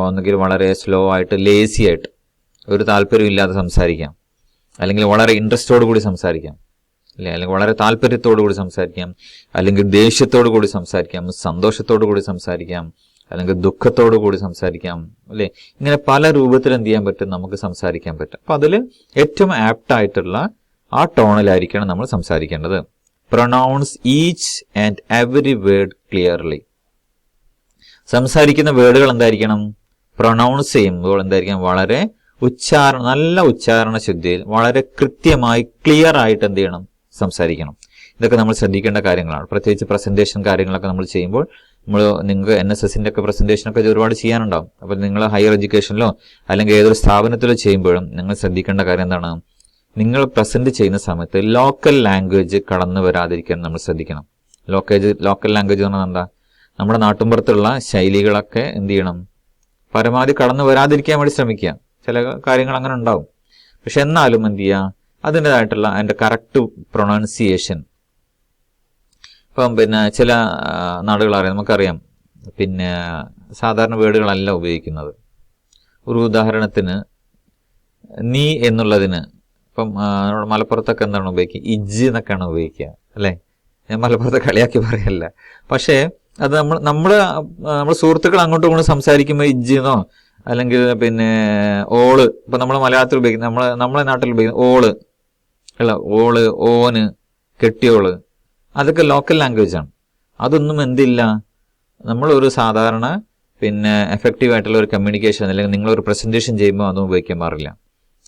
ഒന്നുകിൽ വളരെ സ്ലോ ആയിട്ട്, ലേസി ആയിട്ട്, ഒരു താല്പര്യം ഇല്ലാതെ സംസാരിക്കാം, അല്ലെങ്കിൽ വളരെ ഇൻട്രസ്റ്റോട് കൂടി സംസാരിക്കാം, അല്ലേ, അല്ലെങ്കിൽ വളരെ താല്പര്യത്തോടു കൂടി സംസാരിക്കാം, അല്ലെങ്കിൽ ദേഷ്യത്തോടു കൂടി സംസാരിക്കാം, സന്തോഷത്തോടു കൂടി സംസാരിക്കാം, അല്ലെങ്കിൽ ദുഃഖത്തോടു കൂടി സംസാരിക്കാം, അല്ലേ. ഇങ്ങനെ പല രൂപത്തിൽ എന്ത് ചെയ്യാൻ പറ്റും, നമുക്ക് സംസാരിക്കാൻ പറ്റും. അപ്പം അതിൽ ഏറ്റവും ആപ്റ്റായിട്ടുള്ള ആ ടോണിലായിരിക്കണം നമ്മൾ സംസാരിക്കേണ്ടത്. Pronounce each and every word clearly. സംസാരിക്കുന്ന വേർഡുകൾ എന്തായിരിക്കണം, പ്രൊനൗൺസ് ചെയ്യുമ്പോൾ എന്തായിരിക്കണം, വളരെ നല്ല ഉച്ചാരണ ശുദ്ധിയിൽ വളരെ കൃത്യമായി ക്ലിയർ ആയിട്ട് എന്ത് ചെയ്യണം, സംസാരിക്കണം. ഇതൊക്കെ നമ്മൾ ശ്രദ്ധിക്കേണ്ട കാര്യങ്ങളാണ്. പ്രത്യേകിച്ച് പ്രസന്റേഷൻ കാര്യങ്ങളൊക്കെ നമ്മൾ ചെയ്യുമ്പോൾ, നിങ്ങൾക്ക് NSSന്റെ ഒക്കെ പ്രസന്റേഷനൊക്കെ ഒരുപാട് ചെയ്യാനുണ്ടാവും. അപ്പോൾ നിങ്ങൾ ഹയർ എഡ്യൂക്കേഷനിലോ അല്ലെങ്കിൽ ഏതൊരു സ്ഥാപനത്തിലോ ചെയ്യുമ്പോഴും നിങ്ങൾ ശ്രദ്ധിക്കേണ്ട കാര്യം എന്താണ്, നിങ്ങൾ പ്രസന്റ് ചെയ്യുന്ന സമയത്ത് ലോക്കൽ ലാംഗ്വേജ് കടന്നു വരാതിരിക്കാൻ നമ്മൾ ശ്രദ്ധിക്കണം. ലോക്കൽ ലാംഗ്വേജ് എന്ന് പറഞ്ഞാൽ എന്താ, നമ്മുടെ നാട്ടുമ്പുറത്തുള്ള ശൈലികളൊക്കെ എന്ത് ചെയ്യണം, പരമാവധി കടന്നു വരാതിരിക്കാൻ വേണ്ടി ശ്രമിക്കുക. ചില കാര്യങ്ങൾ അങ്ങനെ ഉണ്ടാവും. പക്ഷെ എന്നാലും എന്ത് ചെയ്യുക, അതിൻ്റെതായിട്ടുള്ള അതിൻ്റെ കറക്റ്റ് പ്രൊനൗൺസിയേഷൻ. ഇപ്പം പിന്നെ ചില നാടുകളറിയാം, നമുക്കറിയാം, പിന്നെ സാധാരണ വേർഡുകളല്ല ഉപയോഗിക്കുന്നത്. ഒരു ഉദാഹരണത്തിന് നീ എന്നുള്ളതിന് ഇപ്പം നമ്മുടെ മലപ്പുറത്തൊക്കെ എന്താണ് ഉപയോഗിക്കുക, ഇജ്ജ് എന്നൊക്കെയാണ് ഉപയോഗിക്കുക, അല്ലേ. ഞാൻ മലപ്പുറത്തെ കളിയാക്കി പറയല്ല. പക്ഷേ അത് നമ്മൾ സുഹൃത്തുക്കൾ അങ്ങോട്ടും ഇങ്ങോട്ടും സംസാരിക്കുമ്പോൾ ഇജ്ജെന്നോ അല്ലെങ്കിൽ പിന്നെ ഓള്, ഇപ്പം നമ്മൾ മലയാളത്തിൽ ഉപയോഗിക്കുന്ന നമ്മളെ നാട്ടിൽ ഉപയോഗിക്കുന്ന ഓള് അല്ല, ഓള്, ഓന്, കെട്ടിയോള്, അതൊക്കെ ലോക്കൽ ലാംഗ്വേജാണ്. അതൊന്നും എന്തില്ല, നമ്മളൊരു സാധാരണ പിന്നെ എഫക്റ്റീവ് ആയിട്ടുള്ള ഒരു കമ്മ്യൂണിക്കേഷൻ അല്ലെങ്കിൽ നിങ്ങളൊരു പ്രസന്റേഷൻ ചെയ്യുമ്പോൾ അതൊന്നും ഉപയോഗിക്കാൻ പാടില്ല.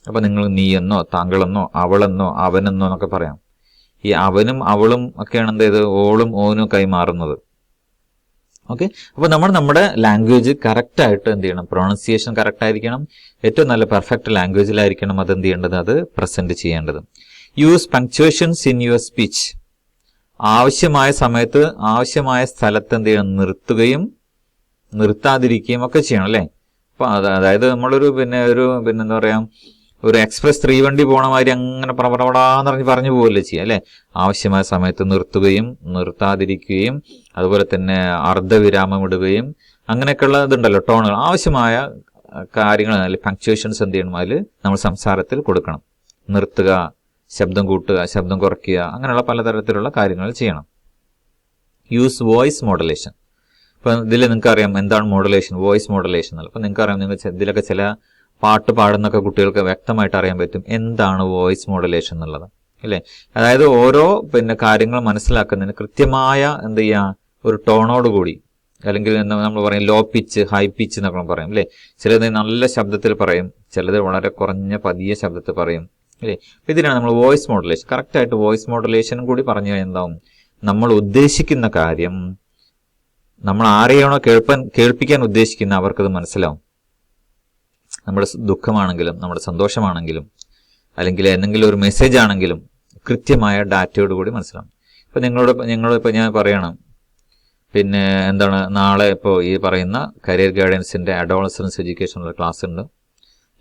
അപ്പോൾ നിങ്ങൾ നീയെന്നോ താങ്കളെന്നോ അവളെന്നോ അവനെന്നോ എന്നൊക്കെ പറയാം. ഈ അവനും അവളും ഒക്കെയാണ് എന്ത് ചെയ്ത് ഓളും ഓനും ഒക്കെ മാറുന്നത്. ഓക്കെ, അപ്പോൾ നമ്മുടെ ലാംഗ്വേജ് കറക്റ്റായിട്ട് എന്ത് ചെയ്യണം, പ്രൊണൗൺസിയേഷൻ കറക്റ്റ് ആയിരിക്കണം. ഏറ്റവും നല്ല പെർഫെക്റ്റ് ലാംഗ്വേജിലായിരിക്കണം അത് എന്ത് ചെയ്യേണ്ടത്, അത് പ്രസന്റ് ചെയ്യേണ്ടത്. Use punctuations in your speech. ആവശ്യമായ സമയത്ത് ആവശ്യമായ സ്ഥലത്ത് എന്ത് ചെയ്യണം, നിർത്തുകയും നിർത്താതിരിക്കുകയും ഒക്കെ ചെയ്യണം, അല്ലേ. അപ്പം അതായത് നമ്മളൊരു പിന്നെ എന്താ പറയുക, ഒരു എക്സ്പ്രസ് 3 വണ്ടി പോണ മാതിരി അങ്ങനെ പ്രവടപടാന്ന് പറഞ്ഞു പോകല്ലേ ചെയ്യുക, അല്ലേ. ആവശ്യമായ സമയത്ത് നിർത്തുകയും നിർത്താതിരിക്കുകയും അതുപോലെ തന്നെ അർദ്ധവിരാമം ഇടുകയും അങ്ങനെയൊക്കെയുള്ള ഇതുണ്ടല്ലോ, ടോണുകൾ. ആവശ്യമായ കാര്യങ്ങൾ അല്ലെങ്കിൽ പങ്ക്ച്വേഷൻസ് എന്ത് ചെയ്യണം, അതിൽ നമ്മൾ സംസാരത്തിൽ കൊടുക്കണം. നിർത്തുക, ശബ്ദം കൂട്ടുക, ശബ്ദം കുറയ്ക്കുക, അങ്ങനെയുള്ള പലതരത്തിലുള്ള കാര്യങ്ങൾ ചെയ്യണം. Use voice modulation. ഇപ്പം ഇതിൽ നിങ്ങൾക്ക് അറിയാം എന്താണ് മോഡുലേഷൻ, വോയിസ് മോഡുലേഷൻ എന്നുള്ളത്. അപ്പം നിങ്ങൾക്ക് അറിയാം, നിങ്ങൾ ഇതിലൊക്കെ ചില പാട്ട് പാടുന്നൊക്കെ കുട്ടികൾക്ക് വ്യക്തമായിട്ട് അറിയാൻ പറ്റും എന്താണ് വോയിസ് മോഡുലേഷൻ എന്നുള്ളത്, അല്ലേ. അതായത് ഓരോ പിന്നെ കാര്യങ്ങൾ മനസ്സിലാക്കുന്നതിന് കൃത്യമായ എന്ത് ചെയ്യുക, ഒരു ടോണോട് കൂടി, അല്ലെങ്കിൽ നമ്മൾ പറയും ലോ പിച്ച്, ഹൈ പിച്ച് എന്നൊക്കെ പറയും, അല്ലേ. ചിലത് നല്ല ശബ്ദത്തിൽ പറയും, ചിലത് വളരെ കുറഞ്ഞ പതിയ ശബ്ദത്തിൽ പറയും, അല്ലേ. ഇതിനാണ് നമ്മൾ വോയിസ് മോഡുലേഷൻ. കറക്റ്റായിട്ട് വോയിസ് മോഡുലേഷനും കൂടി പറഞ്ഞു കഴിഞ്ഞാൽ എന്താവും, നമ്മൾ ഉദ്ദേശിക്കുന്ന കാര്യം, നമ്മൾ ആരെയാണോ കേൾപ്പിക്കാൻ ഉദ്ദേശിക്കുന്ന അവർക്കത് മനസ്സിലാവും. നമ്മുടെ ദുഃഖമാണെങ്കിലും നമ്മുടെ സന്തോഷമാണെങ്കിലും അല്ലെങ്കിൽ എന്തെങ്കിലും ഒരു മെസ്സേജ് ആണെങ്കിലും കൃത്യമായ ഡാറ്റയോട് കൂടി മനസ്സിലാവും. ഇപ്പം നിങ്ങളിപ്പോൾ ഞാൻ പറയണം, പിന്നെ എന്താണ്, നാളെ ഇപ്പോൾ ഈ പറയുന്ന കരിയർ ഗൈഡൻസിൻ്റെ അഡോളസൻസ് എഡ്യൂക്കേഷനുള്ള ക്ലാസ് ഉണ്ട്.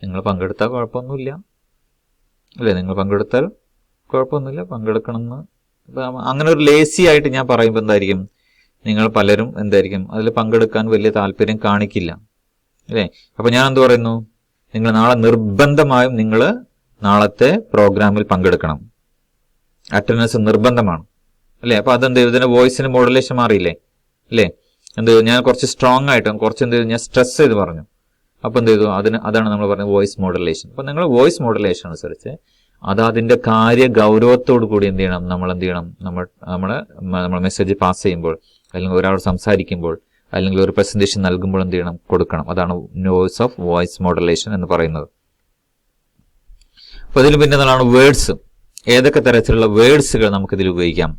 നിങ്ങൾ പങ്കെടുത്താൽ കുഴപ്പമൊന്നുമില്ല അല്ലേ? നിങ്ങൾ പങ്കെടുത്താൽ കുഴപ്പമൊന്നുമില്ല, പങ്കെടുക്കണമെന്ന്. അങ്ങനെ ഒരു ലേസി ആയിട്ട് ഞാൻ പറയുമ്പോൾ എന്തായിരിക്കും, നിങ്ങൾ പലരും എന്തായിരിക്കും അതിൽ പങ്കെടുക്കാൻ വലിയ താല്പര്യം കാണിക്കില്ല അല്ലേ? അപ്പോൾ ഞാൻ എന്ത് പറയുന്നു, നിങ്ങൾ നാളെ നിർബന്ധമായും നിങ്ങൾ നാളത്തെ പ്രോഗ്രാമിൽ പങ്കെടുക്കണം. അറ്റൻഡൻസ് നിർബന്ധമാണ് അല്ലേ? അപ്പോൾ അതെന്ത് ചെയ്യും, ഇതിൻ്റെ വോയിസിന് മോഡുലേഷൻ മാറിയില്ലേ അല്ലേ? എന്ത് ചെയ്തു, ഞാൻ കുറച്ച് സ്ട്രോങ് ആയിട്ട് കുറച്ച് എന്ത് ചെയ്തു, ഞാൻ സ്ട്രെസ് ചെയ്ത് പറഞ്ഞു. അപ്പോൾ എന്ത് ചെയ്തു, അതാണ് നമ്മൾ പറഞ്ഞത് വോയിസ് മോഡുലേഷൻ. അപ്പോൾ നിങ്ങൾ വോയിസ് മോഡുലേഷൻ അനുസരിച്ച് അതിൻ്റെ കാര്യ ഗൗരവത്തോടു കൂടി എന്ത് ചെയ്യണം, നമ്മൾ എന്ത് ചെയ്യണം, നമ്മൾ മെസ്സേജ് പാസ് ചെയ്യുമ്പോൾ, അല്ലെങ്കിൽ ഒരാൾ സംസാരിക്കുമ്പോൾ, അല്ലെങ്കിൽ ഒരു പ്രസന്റേഷൻ നൽകുമ്പോൾ എന്ത് ചെയ്യണം, കൊടുക്കണം. അതാണ് നോയ്സ് ഓഫ് വോയിസ് മോഡുലേഷൻ എന്ന് പറയുന്നത്. അപ്പോൾ ഇതിൽ പിന്നെ എന്താണ് വേർഡ്സ്, ഏതൊക്കെ തരത്തിലുള്ള വേർഡ്സുകൾ നമുക്കിതിൽ ഉപയോഗിക്കാം.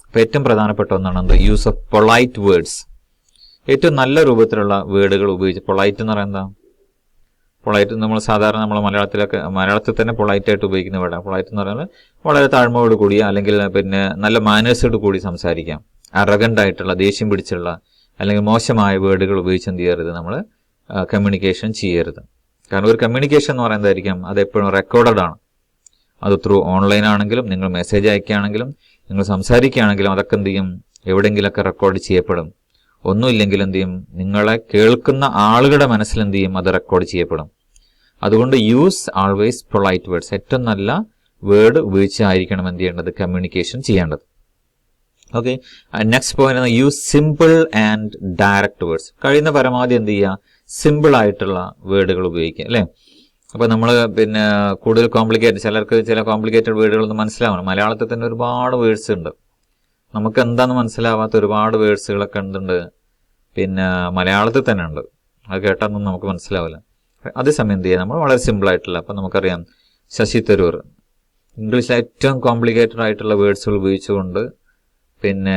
അപ്പോൾ ഏറ്റവും പ്രധാനപ്പെട്ട ഒന്നാണ് എന്ത്, യൂസ് ഓഫ് പൊളൈറ്റ് വേർഡ്സ്. ഏറ്റവും നല്ല രൂപത്തിലുള്ള വേർഡുകൾ ഉപയോഗിച്ച്, പൊളൈറ്റ് എന്ന് പറയുന്നത് എന്താ, പൊളൈറ്റ് നമ്മൾ സാധാരണ നമ്മൾ മലയാളത്തിൽ തന്നെ പൊളൈറ്റ് ആയിട്ട് ഉപയോഗിക്കുന്ന വേർഡാണ്. പൊളൈറ്റ് എന്ന് പറഞ്ഞാൽ വളരെ താഴ്മയോട് കൂടിയ, അല്ലെങ്കിൽ പിന്നെ നല്ല മാനേഴ്സോട് കൂടി സംസാരിക്കാം. അറഗൻ്റ് ആയിട്ടുള്ള, ദേഷ്യം പിടിച്ചുള്ള അല്ലെങ്കിൽ മോശമായ വേർഡുകൾ ഉപയോഗിച്ച് എന്ത് ചെയ്യരുത്, നമ്മൾ കമ്മ്യൂണിക്കേഷൻ ചെയ്യരുത്. കാരണം ഒരു കമ്മ്യൂണിക്കേഷൻ എന്ന് പറയുന്നതായിരിക്കും അത് എപ്പോഴും റെക്കോർഡഡ് ആണ്. അത് ത്രൂ ഓൺലൈൻ ആണെങ്കിലും, നിങ്ങൾ മെസ്സേജ് അയക്കുകയാണെങ്കിലും, നിങ്ങൾ സംസാരിക്കുകയാണെങ്കിലും അതൊക്കെ എന്ത് ചെയ്യും, എവിടെയെങ്കിലുമൊക്കെ റെക്കോർഡ് ചെയ്യപ്പെടും. ഒന്നുമില്ലെങ്കിൽ എന്ത് ചെയ്യും, നിങ്ങളെ കേൾക്കുന്ന ആളുകളുടെ മനസ്സിൽ എന്ത് ചെയ്യും, അത് റെക്കോർഡ് ചെയ്യപ്പെടും. അതുകൊണ്ട് യൂസ് ആൾവേസ് പൊളൈറ്റ് വേർഡ്സ്. ഏറ്റവും നല്ല വേർഡ് ഉപയോഗിച്ചായിരിക്കണം എന്ത് ചെയ്യേണ്ടത്, കമ്മ്യൂണിക്കേഷൻ ചെയ്യേണ്ടത്. Okay, next point, use simple and direct words. കഴിയുന്ന പരമാവധി എന്ത് ചെയ്യുക, സിമ്പിൾ ആയിട്ടുള്ള വേർഡുകൾ ഉപയോഗിക്കുക അല്ലേ? അപ്പോൾ നമ്മൾ പിന്നെ കൂടുതൽ ചിലർക്ക് ചില കോംപ്ലിക്കേറ്റഡ് വേർഡുകളൊന്നും മനസ്സിലാവണം. മലയാളത്തിൽ തന്നെ ഒരുപാട് വേർഡ്സ് ഉണ്ട്, നമുക്ക് എന്താണെന്ന് മനസ്സിലാവാത്ത ഒരുപാട് വേർഡ്സുകളൊക്കെ ഉണ്ട്, പിന്നെ മലയാളത്തിൽ തന്നെ ഉണ്ട്. അത് കേട്ടാൽ നമുക്ക് മനസ്സിലാവില്ല. അതേസമയം എന്ത് ചെയ്യുക, നമ്മൾ വളരെ സിമ്പിളായിട്ടുള്ള, അപ്പം നമുക്കറിയാം ശശി തരൂർ ഇംഗ്ലീഷിൽ ഏറ്റവും കോംപ്ലിക്കേറ്റഡ് ആയിട്ടുള്ള വേർഡ്സുകൾ ഉപയോഗിച്ചുകൊണ്ട് പിന്നെ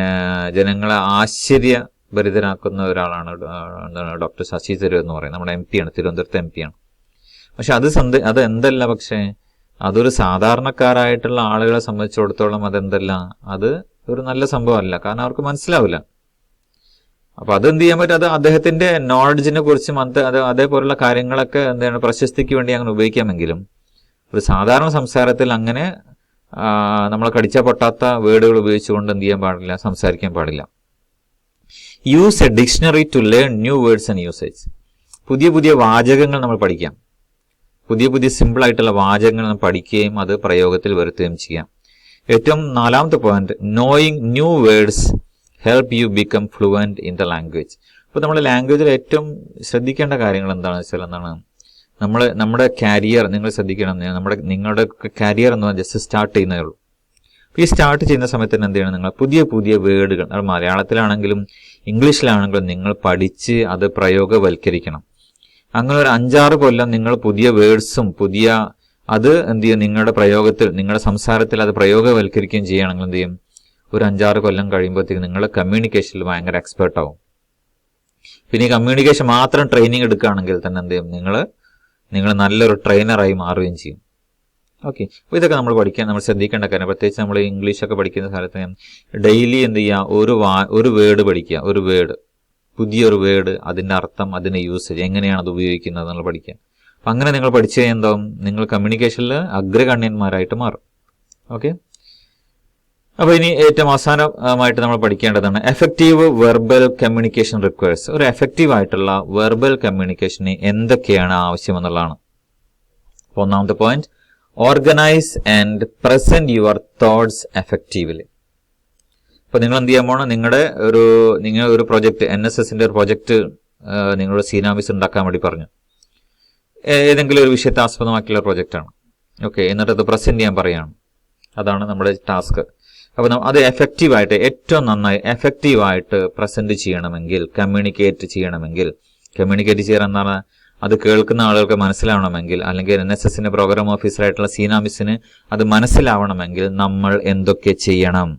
ജനങ്ങളെ ആശ്ചര്യഭരിതരാക്കുന്ന ഒരാളാണ് ഡോക്ടർ ശശി തരൂർ എന്ന് പറയുന്നത്. നമ്മുടെ MP ആണ്, തിരുവനന്തപുരത്തെ MP ആണ്. പക്ഷെ അത് എന്തല്ല, പക്ഷേ അതൊരു സാധാരണക്കാരായിട്ടുള്ള ആളുകളെ സംബന്ധിച്ചിടത്തോളം അതെന്തല്ല, അത് ഒരു നല്ല സംഭവമല്ല. കാരണം അവർക്ക് മനസ്സിലാവില്ല. അപ്പൊ അതെന്ത് ചെയ്യാൻ പറ്റും, അത് അദ്ദേഹത്തിന്റെ നോളജിനെ കുറിച്ചും അതേപോലുള്ള കാര്യങ്ങളൊക്കെ എന്താണ് പ്രശസ്തിക്ക് വേണ്ടി അങ്ങനെ ഉപയോഗിക്കാമെങ്കിലും ഒരു സാധാരണ സംസാരത്തിൽ അങ്ങനെ നമ്മളെ കടിച്ച പൊട്ടാത്ത വേർഡുകൾ ഉപയോഗിച്ചുകൊണ്ട് എന്ത് ചെയ്യാൻ പാടില്ല, സംസാരിക്കാൻ പാടില്ല. Use a dictionary to learn new words and usage. പുതിയ പുതിയ വാചകങ്ങൾ നമ്മൾ പഠിക്കാം. പുതിയ സിമ്പിൾ ആയിട്ടുള്ള വാചകങ്ങൾ നമ്മൾ പഠിക്കുകയും അത് പ്രയോഗത്തിൽ വരുത്തുകയും ചെയ്യാം. ഏറ്റവും 4ാമത്തെ point, knowing new words help you become fluent in the language. അപ്പോൾ നമ്മൾ ലാംഗ്വേജിൽ ഏറ്റവും ശ്രദ്ധിക്കേണ്ട കാര്യങ്ങൾ എന്താണെന്ന് വെച്ചാൽ നമ്മുടെ കാരിയർ നിങ്ങൾ ശ്രദ്ധിക്കണം. നിങ്ങളുടെ കാരിയർ എന്ന് പറഞ്ഞാൽ ജസ്റ്റ് സ്റ്റാർട്ട് ചെയ്യുന്നതേ ഉള്ളൂ. ഈ സ്റ്റാർട്ട് ചെയ്യുന്ന സമയത്ത് തന്നെ എന്ത് ചെയ്യണം, നിങ്ങൾ പുതിയ വേർഡുകൾ, അത് മലയാളത്തിലാണെങ്കിലും ഇംഗ്ലീഷിലാണെങ്കിലും നിങ്ങൾ പഠിച്ച് അത് പ്രയോഗവൽക്കരിക്കണം. അങ്ങനെ ഒരു 5-6 കൊല്ലം നിങ്ങൾ പുതിയ വേർഡ്സും അത് എന്ത് ചെയ്യും, നിങ്ങളുടെ പ്രയോഗത്തിൽ, നിങ്ങളുടെ സംസാരത്തിൽ അത് പ്രയോഗവൽക്കരിക്കുകയും ചെയ്യുകയാണെങ്കിൽ എന്ത് ചെയ്യും, ഒരു 5-6 കൊല്ലം കഴിയുമ്പോഴത്തേക്ക് നിങ്ങൾ കമ്മ്യൂണിക്കേഷനിൽ ഭയങ്കര എക്സ്പേർട്ട് ആവും. പിന്നെ ഈ കമ്മ്യൂണിക്കേഷൻ മാത്രം ട്രെയിനിങ് എടുക്കുകയാണെങ്കിൽ തന്നെ എന്ത് ചെയ്യും, നിങ്ങൾ നല്ലൊരു ട്രെയിനറായി മാറുകയും ചെയ്യും. ഓക്കെ, അപ്പോൾ ഇതൊക്കെ നമ്മൾ ശ്രദ്ധിക്കേണ്ട കാര്യം. പ്രത്യേകിച്ച് നമ്മൾ ഇംഗ്ലീഷൊക്കെ പഠിക്കുന്ന കാലത്ത് ഡെയിലി എന്ത് ചെയ്യുക, ഒരു വേർഡ് പഠിക്കുക. പുതിയൊരു വേർഡ്, അതിൻ്റെ അർത്ഥം, അതിൻ്റെ യൂസേജ്, എങ്ങനെയാണ് അത് ഉപയോഗിക്കുന്നത് നമ്മൾ പഠിക്കുക. അപ്പം അങ്ങനെ നിങ്ങൾ പഠിച്ചു കഴിഞ്ഞാൽ എന്താവും, നിങ്ങൾ കമ്മ്യൂണിക്കേഷനിൽ അഗ്രഗണ്യന്മാരായിട്ട് മാറും. ഓക്കെ, അപ്പോൾ ഇനി ഏറ്റവും അവസാനമായിട്ട് നമ്മൾ പഠിക്കേണ്ടതാണ് എഫക്റ്റീവ് വെർബൽ കമ്മ്യൂണിക്കേഷൻ റിക്വയർസ്. ഒരു എഫക്റ്റീവ് ആയിട്ടുള്ള വെർബൽ കമ്മ്യൂണിക്കേഷന് എന്തൊക്കെയാണ് ആവശ്യമെന്നുള്ളതാണ്. 1ാമത്തെ point, organise and present your thoughts effectively. അപ്പോൾ നിങ്ങൾ എന്ത് ചെയ്യാൻ പോകണം, നിങ്ങൾ ഒരു പ്രൊജക്ട്, NSSന്റെ ഒരു പ്രൊജക്ട് നിങ്ങളുടെ സീനാമിസ് ഉണ്ടാക്കാൻ വേണ്ടി പറഞ്ഞു. ഏതെങ്കിലും ഒരു വിഷയത്തെ ആസ്പദമാക്കിയുള്ള പ്രൊജക്റ്റാണ്. ഓക്കെ, എന്നിട്ട് അത് പ്രസന്റ് ചെയ്യാൻ പറയുകയാണ്. അതാണ് നമ്മുടെ ടാസ്ക്. അപ്പോൾ അത് എഫക്റ്റീവായിട്ട്, ഏറ്റവും നന്നായി എഫക്റ്റീവായിട്ട് പ്രസന്റ് ചെയ്യണമെങ്കിൽ, കമ്മ്യൂണിക്കേറ്റ് ചെയ്യാൻ എന്താണ്, അത് കേൾക്കുന്ന ആളുകൾക്ക് മനസ്സിലാവണമെങ്കിൽ, അല്ലെങ്കിൽ NSSന്റെ പ്രോഗ്രാം ഓഫീസറായിട്ടുള്ള സീനാമിസിന് അത് മനസ്സിലാവണമെങ്കിൽ നമ്മൾ എന്തൊക്കെ ചെയ്യണം,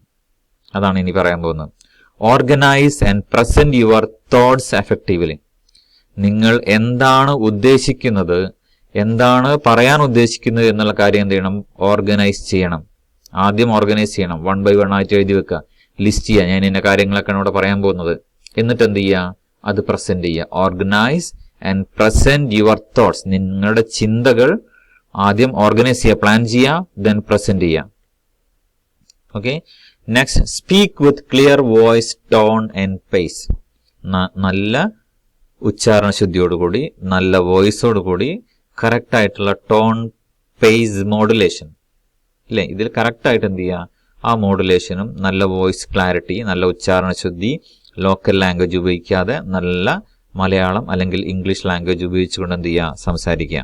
അതാണ് ഇനി പറയാൻ പോകുന്നത്. Organise and present your thoughts effectively. നിങ്ങൾ എന്താണ് ഉദ്ദേശിക്കുന്നത്, എന്താണ് പറയാൻ ഉദ്ദേശിക്കുന്നത് എന്നുള്ള കാര്യം എന്ത് ചെയ്യണം, ഓർഗനൈസ് ചെയ്യണം. ആദ്യം ഓർഗനൈസ് ചെയ്യണം, 1 by 1 ആയിട്ട് എഴുതി വെക്കുക, ലിസ്റ്റ് ചെയ്യുക. ഞാൻ ഇന്ന കാര്യങ്ങളൊക്കെയാണ് ഇവിടെ പറയാൻ പോകുന്നത്, എന്നിട്ട് എന്ത് ചെയ്യുക, അത് പ്രസന്റ് ചെയ്യുക. Organise and present your thoughts. നിങ്ങളുടെ ചിന്തകൾ ആദ്യം ഓർഗനൈസ് ചെയ്യുക, പ്ലാൻ ചെയ്യുക, ദെൻ പ്രസന്റ് ചെയ്യുക. Okay. Next, speak with clear voice, tone and pace. നല്ല ഉച്ചാരണ ശുദ്ധിയോടുകൂടി, നല്ല വോയിസോടുകൂടി, കറക്റ്റ് ആയിട്ടുള്ള ടോൺ, പേസ്, മോഡുലേഷൻ ഇല്ലേ, ഇതിൽ കറക്റ്റ് ആയിട്ട് എന്ത് ചെയ്യുക, ആ മോഡുലേഷനും നല്ല വോയിസ് ക്ലാരിറ്റി, നല്ല ഉച്ചാരണ ശുദ്ധി, ലോക്കൽ ലാംഗ്വേജ് ഉപയോഗിക്കാതെ നല്ല മലയാളം അല്ലെങ്കിൽ ഇംഗ്ലീഷ് ലാംഗ്വേജ് ഉപയോഗിച്ചുകൊണ്ട് എന്ത് ചെയ്യുക, സംസാരിക്കുക.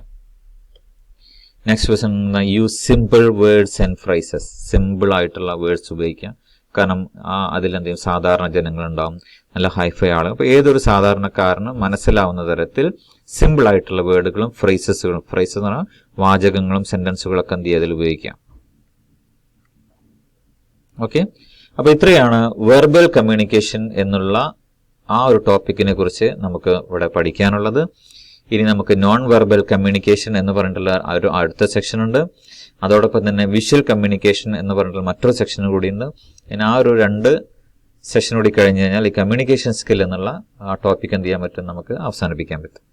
Next question, use simple words and friezes. Simple ആയിട്ടുള്ള വേർഡ്സ് ഉപയോഗിക്കുക. കാരണം അതിലെന്തെങ്കിലും സാധാരണ ജനങ്ങളുണ്ടാവും, നല്ല ഹൈഫൈ ആളുകൾ. അപ്പോൾ ഏതൊരു സാധാരണക്കാരന് മനസ്സിലാവുന്ന തരത്തിൽ സിമ്പിൾ ആയിട്ടുള്ള വേർഡുകളും ഫ്രൈസസുകളും, ഫ്രൈസസ് എന്ന് പറഞ്ഞാൽ വാചകങ്ങളും സെന്റൻസുകളൊക്കെ എന്ത് ചെയ്യുക, അതിൽ ഉപയോഗിക്കാം. ഓക്കെ. അപ്പോൾ ഇത്രയാണ് വെർബൽ കമ്മ്യൂണിക്കേഷൻ എന്നുള്ള ആ ഒരു ടോപ്പിക്കിനെ കുറിച്ച് നമുക്ക് ഇവിടെ പഠിക്കാനുള്ളത്. ഇനി നമുക്ക് നോൺ വെർബൽ കമ്മ്യൂണിക്കേഷൻ എന്ന് പറഞ്ഞിട്ടുള്ള ഒരു അടുത്ത സെക്ഷൻ ഉണ്ട്. അതോടൊപ്പം തന്നെ വിഷ്വൽ കമ്മ്യൂണിക്കേഷൻ എന്ന് പറഞ്ഞിട്ടുള്ള മറ്റൊരു സെക്ഷൻ കൂടിയുണ്ട്. ഇനി ആ ഒരു 2 സെഷൻ കൂടി കഴിഞ്ഞ് കഴിഞ്ഞാൽ ഈ കമ്മ്യൂണിക്കേഷൻ സ്കിൽ എന്നുള്ള ആ ടോപ്പിക് എന്ത് ചെയ്യാൻ പറ്റും, നമുക്ക് അവസാനിപ്പിക്കാൻ പറ്റും.